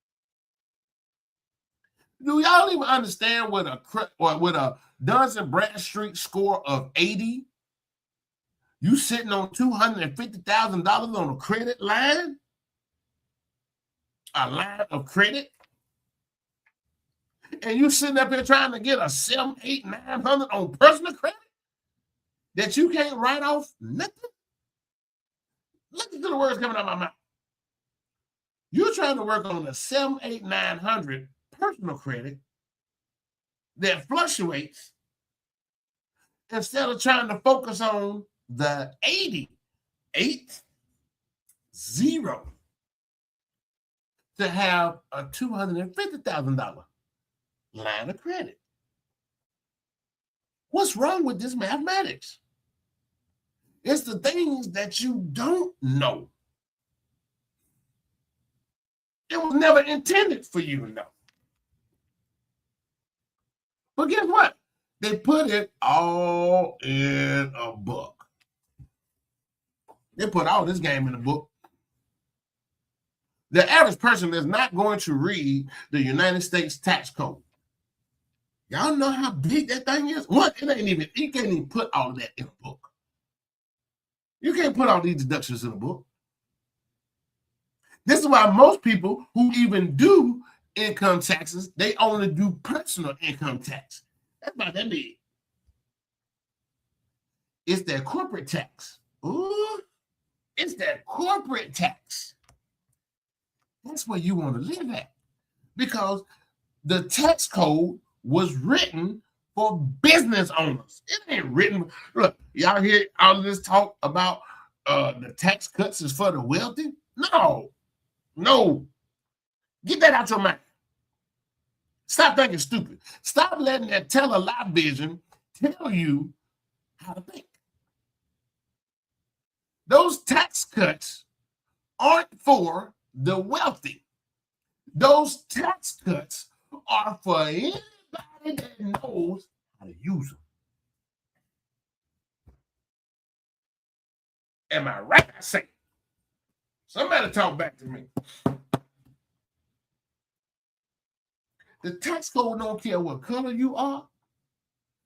Do y'all even understand with a Duns and Bradstreet score of 80? You sitting on $250,000 on a credit line? A line of credit? And you sitting up here trying to get a 700, 800, 900 on personal credit that you can't write off nothing? Listen to the words coming out of my mouth. You're trying to work on a 700, 800, 900 personal credit that fluctuates instead of trying to focus on the 80 to have a $250,000 line of credit. What's wrong with this mathematics? It's the things that you don't know. It was never intended for you to know. But guess what? They put it all in a book. They put all this game in a book. The average person is not going to read the United States tax code. Y'all know how big that thing is? What? You can't even put all of that in a book. You can't put all these deductions in a book. This is why most people who even do income taxes, they only do personal income tax. That's not that big. It's that corporate tax. Ooh, it's that corporate tax. That's where you want to live at. because the tax code was written for business owners. It ain't written. Look, y'all hear all of this talk about the tax cuts is for the wealthy? No. Get that out your mind. Stop thinking stupid. Stop letting that tell a lie vision tell you how to think. Those tax cuts aren't for the wealthy. Those tax cuts are for anybody that knows how to use them. Am I right? I say. Somebody talk back to me. The tax code don't care what color you are.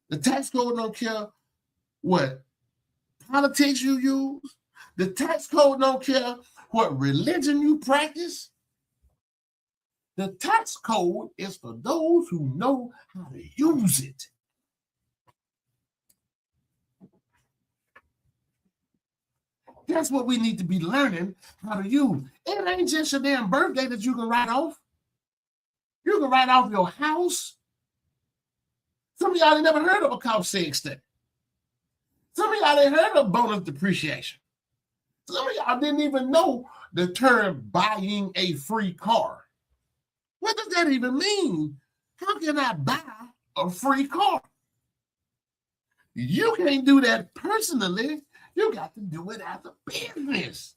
The tax code don't care what politics you use. The tax code don't care what religion you practice. The tax code is for those who know how to use it. That's what we need to be learning how to use. It ain't just your damn birthday that you can write off. You can write off your house. Some of y'all ain't never heard of a cost savings study. Some of y'all ain't heard of bonus depreciation. Some of y'all didn't even know the term buying a free car. What does that even mean? How can I buy a free car? You can't do that personally. You got to do it as a business.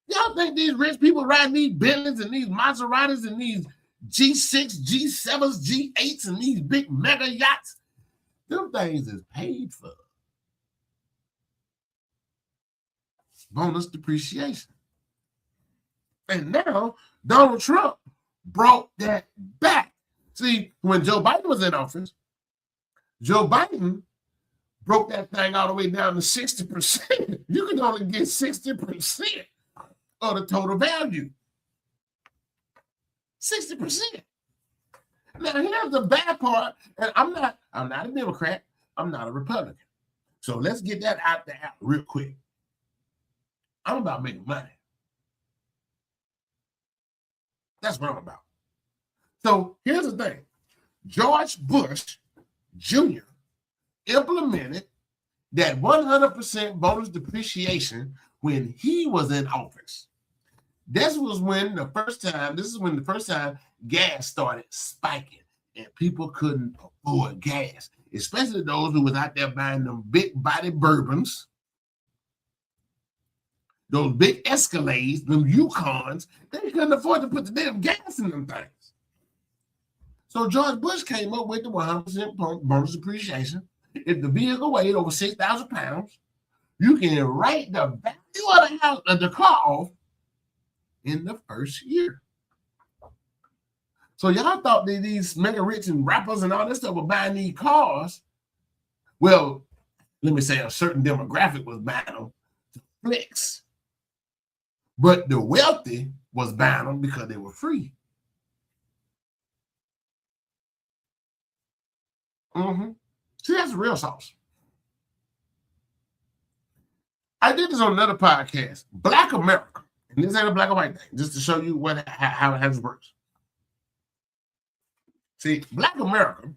Y'all think these rich people riding these Bentleys and these Maseratis and these G6, G7s, G8s and these big mega yachts? Them things is paid for. Bonus depreciation. And now Donald Trump brought that back. See, when Joe Biden was in office, Joe Biden broke that thing all the way down to 60%. You can only get 60% of the total value. 60%. Now here's the bad part, and I'm not a Democrat, I'm not a Republican. So let's get that out there real quick. I'm about making money. That's what I'm about. So here's the thing. George Bush Jr. implemented that 100% bonus depreciation when he was in office. This is when the first time gas started spiking and people couldn't afford gas, especially those who was out there buying them big body bourbons, those big Escalades, them Yukons. They couldn't afford to put the damn gas in them things. So George Bush came up with the 100% bonus depreciation. If the vehicle weighed over 6,000 pounds, you can write the value of the house of the car off in the first year. So y'all thought that these mega rich and rappers and all this stuff were buying these cars. Well, let me say a certain demographic was buying them to flex. But the wealthy was buying them because they were free. See, that's the real sauce. I did this on another podcast, Black America. And this ain't a black and white thing, just to show you how it works. See, Black America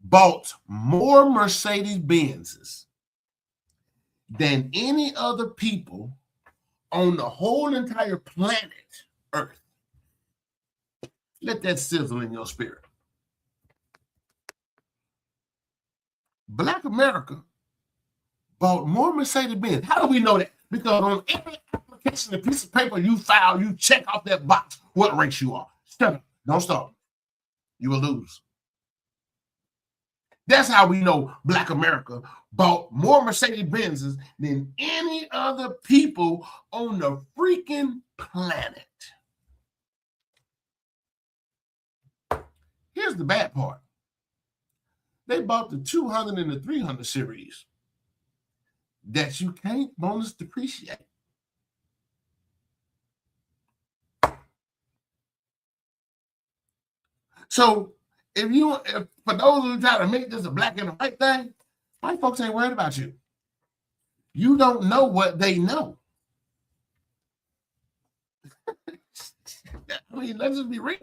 bought more Mercedes-Benzes than any other people on the whole entire planet Earth. Let that sizzle in your spirit. Black America bought more Mercedes-Benz. How do we know that? Because on every application, a piece of paper you file, you check off that box what race you are. Shut up. Don't stop. You will lose. That's how we know Black America bought more Mercedes-Benzes than any other people on the freaking planet. Here's the bad part. They bought the 200 and the 300 series that you can't bonus depreciate. So if for those who try to make this a black and a white thing, white folks ain't worried about you. You don't know what they know. mean, let's just be real.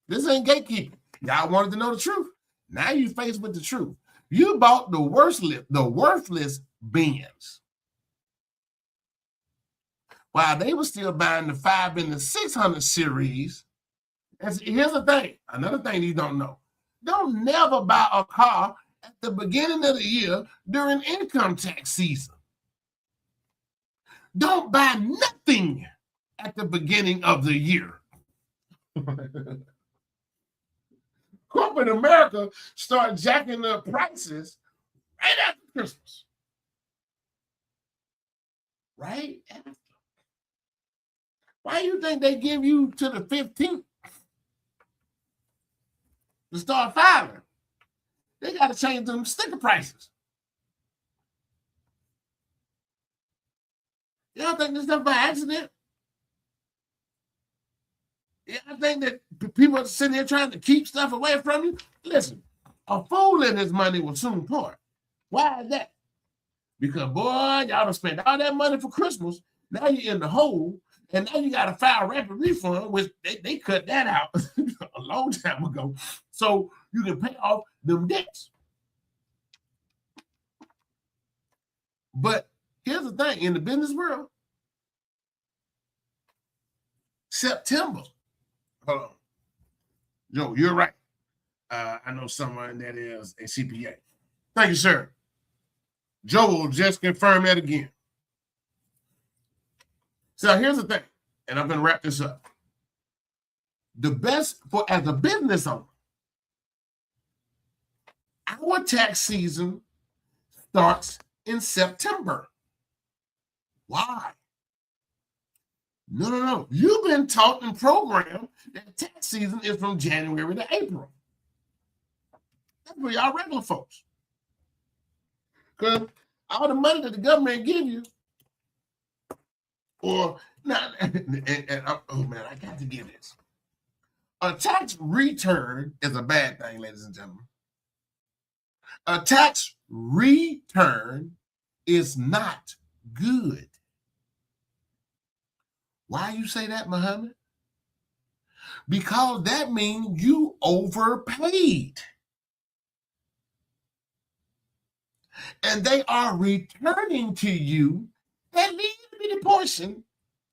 This ain't gatekeeping. Y'all wanted to know the truth. Now you faced with the truth. You bought the worthless Benz, while they were still buying the 5 and the 600 series. And here's the thing, another thing you don't know. Don't never buy a car at the beginning of the year during income tax season. Don't buy nothing at the beginning of the year. Corporate America started jacking up prices right after Christmas. Right after. Why do you think they give you to the 15th to start filing? They got to change them sticker prices. Y'all think this stuff by accident? Yeah, I think that people are sitting here trying to keep stuff away from you. Listen, a fool and his money will soon part. Why is that? Because, boy, y'all done spent all that money for Christmas. Now you're in the hole, and now you got to file rapid refund, which they cut that out a long time ago, so you can pay off them debts. But here's the thing, in the business world, September, hold on. Joe, you're right. I know someone that is a CPA. Thank you, sir. Joe will just confirm that again. So here's the thing, and I'm going to wrap this up. The best as a business owner, our tax season starts in September. Why? No. You've been taught and programmed that tax season is from January to April. That's for y'all regular folks. Because all the money that the government give you, or not, oh man, I got to give this. A tax return is a bad thing, ladies and gentlemen. A tax return is not good. Why you say that, Muhammad? Because that means you overpaid. And they are returning to you at least the portion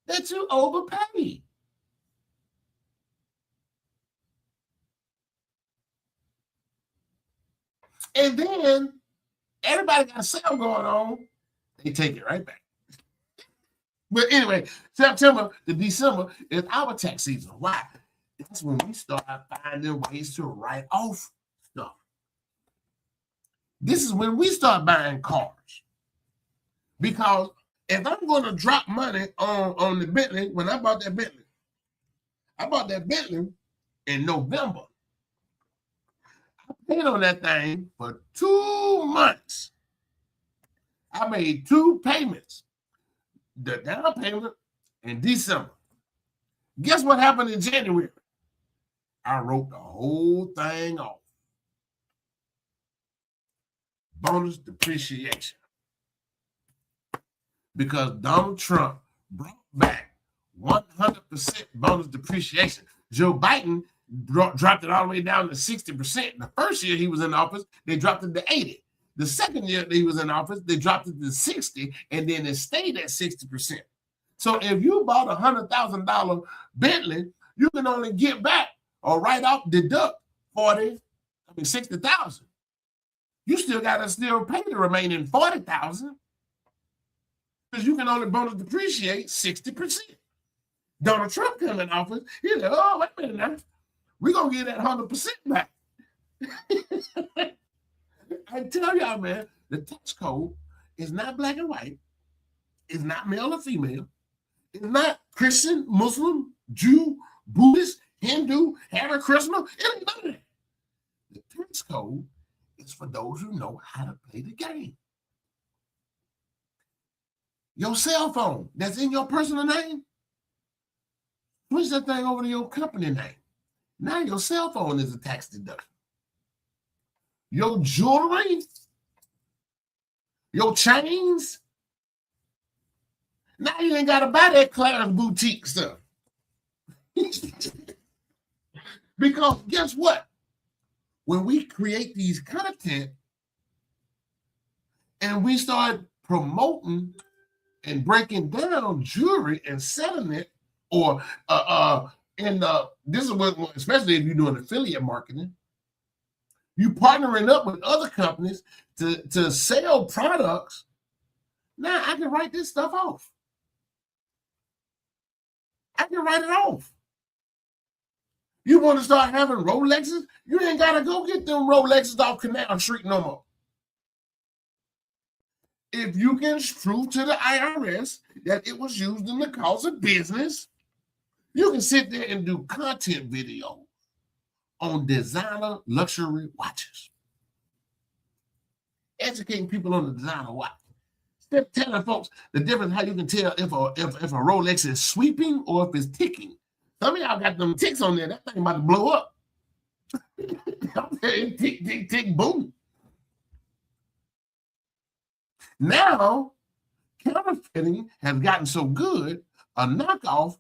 that you overpaid. And then everybody got a sale going on. They take it right back. But anyway, September to December is our tax season. Why? That's when we start finding ways to write off stuff. This is when we start buying cars. Because if I'm going to drop money on the Bentley, when I bought that Bentley in November. I paid on that thing for 2 months. I made 2 payments. The down payment in December. Guess what happened in January? I wrote the whole thing off. Bonus depreciation. Because Donald Trump brought back 100% bonus depreciation. Joe Biden dropped it all the way down to 60%. The first year he was in office, they dropped it to 80%. The second year that he was in office, they dropped it to 60%, and then it stayed at 60%. So if you bought a $100,000 Bentley, you can only get back or write off, deduct 60,000. You still got to pay the remaining 40,000 because you can only bonus depreciate 60%. Donald Trump came in office, he's like, oh, wait a minute now. We're going to get that 100% back. I tell y'all, man, the tax code is not black and white. It's not male or female. It's not Christian, Muslim, Jew, Buddhist, Hindu, Hare Krishna. It ain't none of that. The tax code is for those who know how to play the game. Your cell phone that's in your personal name, switch that thing over to your company name. Now your cell phone is a tax deduction. Your jewelry, your chains. Now you ain't got to buy that Clarence boutique stuff. Because guess what? When we create these content and we start promoting and breaking down jewelry and selling it, or this is what, especially if you're doing affiliate marketing, you partnering up with other companies to sell products. Now I can write this stuff off. I can write it off. You want to start having Rolexes? You ain't got to go get them Rolexes off Canal Street no more. If you can prove to the IRS that it was used in the cause of business, you can sit there and do content video on designer luxury watches. Educating people on the designer watch. Step telling folks the difference, how you can tell if a Rolex is sweeping or if it's ticking. Some of y'all got them ticks on there. That thing about to blow up. Tick, tick, tick, boom. Now, counterfeiting has gotten so good, a knockoff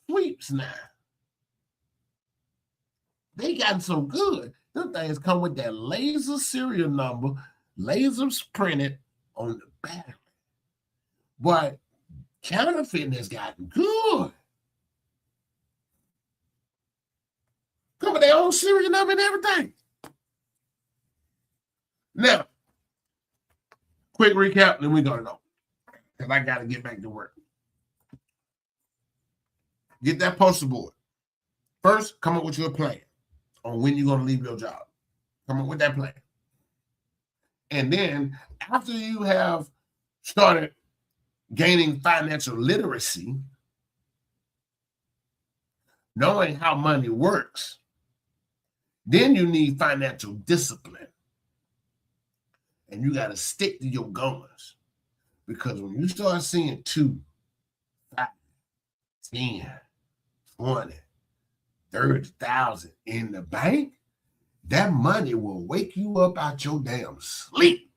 sweeps now. They gotten so good, them things come with that laser serial number, lasers printed on the battery. But counterfeiting has gotten good. Come with their own serial number and everything. Now, quick recap, then we're going to go. Because I got to get back to work. Get that poster board. First, come up with your plan on when you're going to leave your job. Come up with that plan. And then, after you have started gaining financial literacy, knowing how money works, then you need financial discipline. And you got to stick to your guns. Because when you start seeing 2, 5, 10, 20, 30,000 in the bank, that money will wake you up out your damn sleep.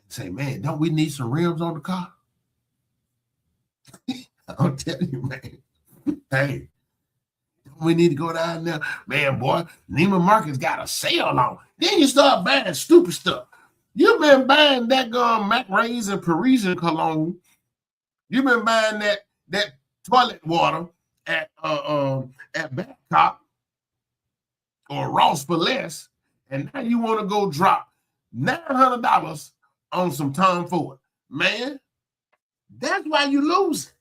And say, man, don't we need some rims on the car? I'm telling you, man. Hey, we need to go down there. Man, boy, Neiman Marcus got a sale on. Then you start buying stupid stuff. You've been buying that Mac Rays and Parisian cologne. You've been buying that toilet water at Babcock or Ross for less, and now you want to go drop $900 on some Tom Ford. Man, that's why you lose.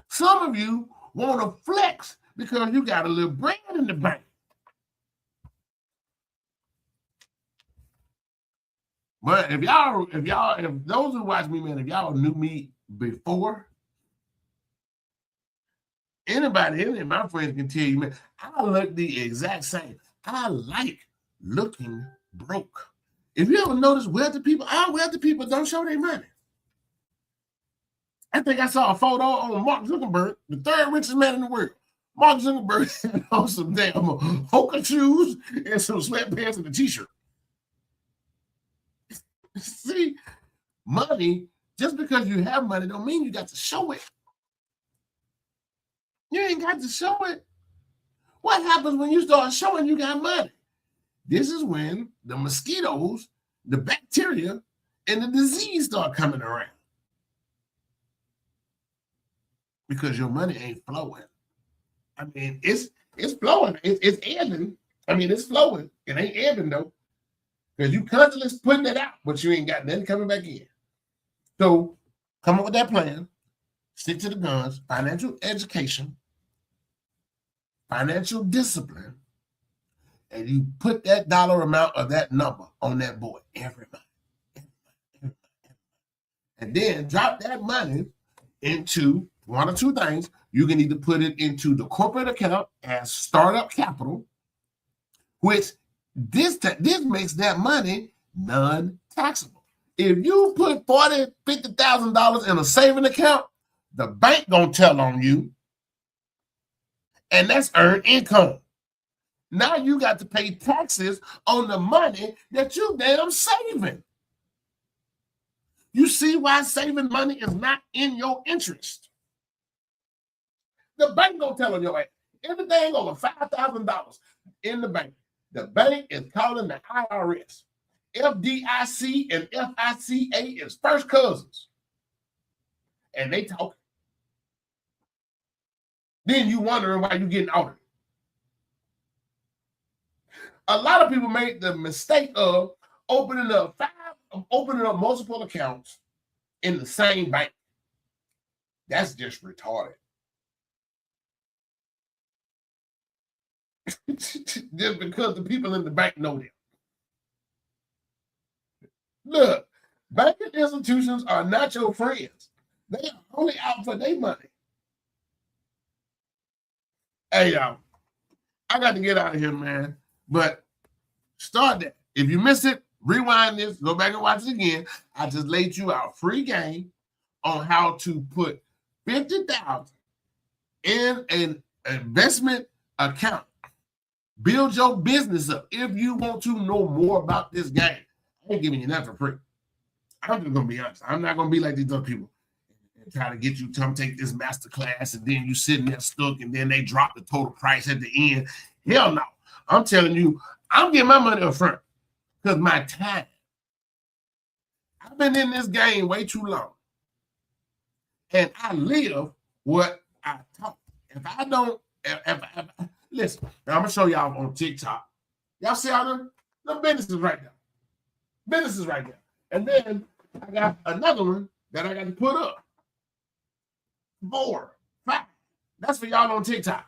Some of you want to flex because you got a little bread in the bank. But if those who watch me, man, if y'all knew me before, anybody, any of my friends can tell you, man, I look the exact same. I like looking broke. If you ever notice wealthy people don't show their money. I think I saw a photo on Mark Zuckerberg, the 3rd richest man in the world. Mark Zuckerberg had on some damn Hoka shoes and some sweatpants and a t-shirt. See, money, just because you have money don't mean you got to show it. You ain't got to show it. What happens when you start showing you got money? This is when the mosquitoes, the bacteria, and the disease start coming around. Because your money ain't flowing. I mean, it's flowing. It's ebbing. I mean, it's flowing. It ain't ebbing, though. Because you constantly putting it out, but you ain't got nothing coming back in. So come up with that plan. Stick to the guns. Financial education. Financial discipline. And you put that dollar amount of that number on that board every month. And then drop that money into one or two things. You can either put it into the corporate account as startup capital, which this makes that money non-taxable. If you put $40,000, $50,000 in a saving account, the bank gonna tell on you, and that's earned income. Now you got to pay taxes on the money that you damn saving. You see why saving money is not in your interest. The bank gonna tell on your ass. Everything over $5,000 in the bank. The bank is calling the IRS. FDIC and FICA is first cousins. And they talking. Then you wondering why you getting audited. A lot of people make the mistake of opening up multiple accounts in the same bank. That's just retarded. Just because the people in the bank know them. Look, banking institutions are not your friends. They are only out for their money. Hey, y'all, I got to get out of here, man. But start that. If you missed it, rewind this, go back and watch it again. I just laid you out free game on how to put $50,000 in an investment account. Build your business up. If you want to know more about this game, I ain't giving you nothing for free. I'm just going to be honest. I'm not going to be like these other people and try to get you to come take this master class and then you sitting there stuck and then they drop the total price at the end. Hell no. I'm telling you, I'm getting my money up front because my time. I've been in this game way too long. And I live what I talk. If I don't, listen, now I'm going to show y'all on TikTok. Y'all see all them businesses right there. Businesses right there. And then I got another one that I got to put up. 4, 5. That's for y'all on TikTok.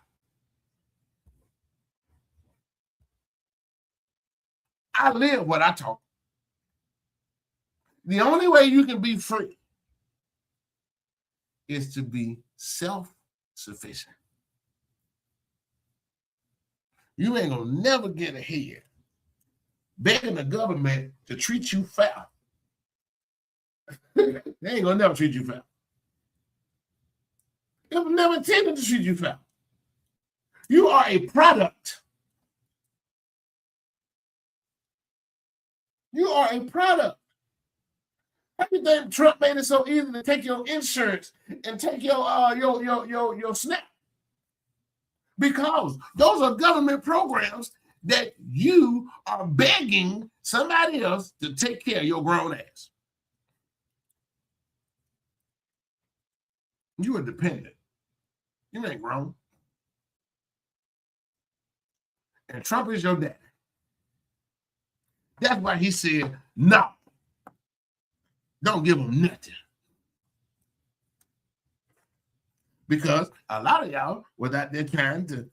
I live what I talk. The only way you can be free is to be self-sufficient. You ain't gonna never get ahead begging the government to treat you fair. They ain't gonna never treat you fair. They will never intended to treat you fair. You are a product. You are a product. How do you think Trump made it so easy to take your insurance and take your SNAP? Because those are government programs that you are begging somebody else to take care of your grown ass. You are dependent. You ain't grown. And Trump is your daddy. That's why he said, no, don't give them nothing. Because a lot of y'all was out there trying to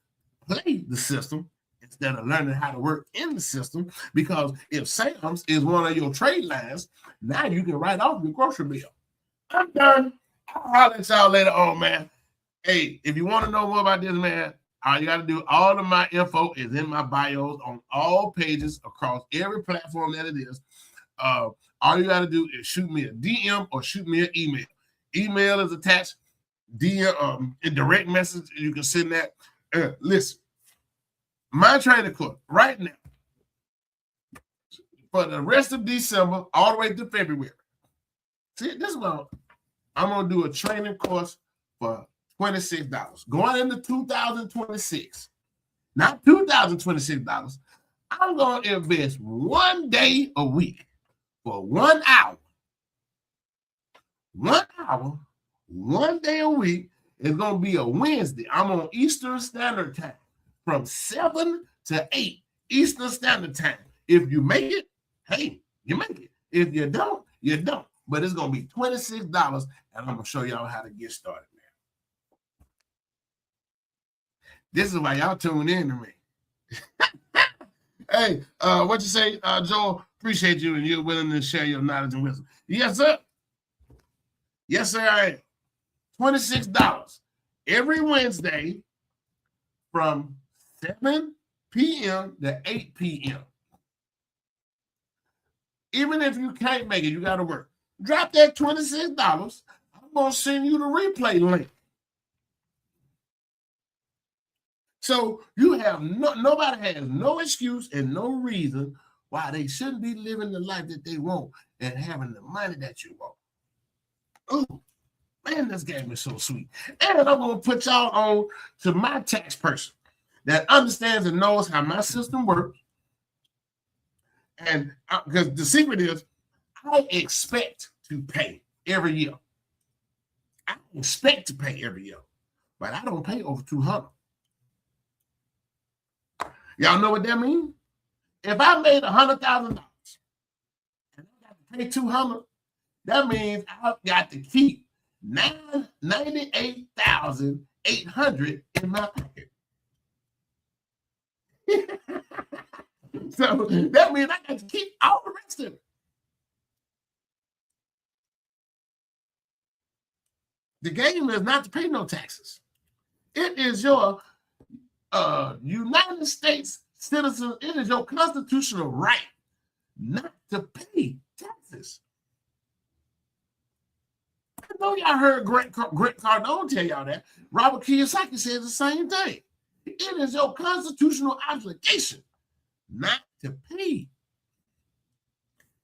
play the system instead of learning how to work in the system. Because if Sam's is one of your trade lines, now you can write off your grocery bill. I'm done. I'll holler at y'all later on, man. Hey, if you want to know more about this, man, all you got to do, all of my info is in my bios on all pages across every platform that it is. All you got to do is shoot me a DM or shoot me an email. Email is attached. DM, a direct message, you can send that. Listen, my training course right now for the rest of December all the way to February. See, this month, I'm going to do a training course for $26. Going into 2026, not $2,026, I'm going to invest 1 day a week for 1 hour. 1 hour, 1 day a week. It's going to be a Wednesday. I'm on Eastern Standard Time from 7 to 8 Eastern Standard Time. If you make it, hey, you make it. If you don't, you don't. But it's going to be $26, and I'm going to show y'all how to get started, man. This is why y'all tune in to me. Hey, what you say, Joel? Appreciate you and you're willing to share your knowledge and wisdom. Yes, sir. Yes, sir, I am. $26 every Wednesday from 7 p.m. to 8 p.m. Even if you can't make it, you got to work. Drop that $26. I'm going to send you the replay link. So you have nobody has no excuse and no reason why they shouldn't be living the life that they want and having the money that you want. Oh, man, this game is so sweet. And I'm going to put y'all on to my tax person that understands and knows how my system works. And because the secret is, I expect to pay every year. I expect to pay every year, but I don't pay over $200. Y'all know what that means? If I made $100,000 and I got to pay $200, that means I've got to keep $98,800 in my pocket. So that means I got to keep all the rest of it. The game is not to pay no taxes. It is your United States citizen. It is your constitutional right not to pay taxes. I know y'all heard Grant Cardone tell y'all that. Robert Kiyosaki says the same thing. It is your constitutional obligation not to pay.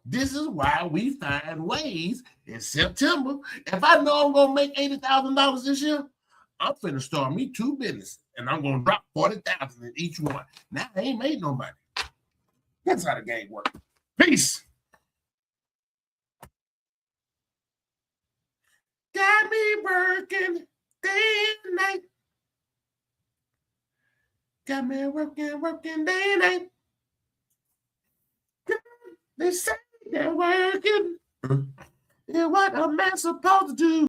This is why we find ways in September. If I know I'm going to make $80,000 this year, I'm finna start me 2 businesses, and I'm going to drop $40,000 in each one. Now, I ain't made no money. That's how the game works. Peace. Got me working day and night. Got me working day and night. They say they're working. And what am I supposed to do?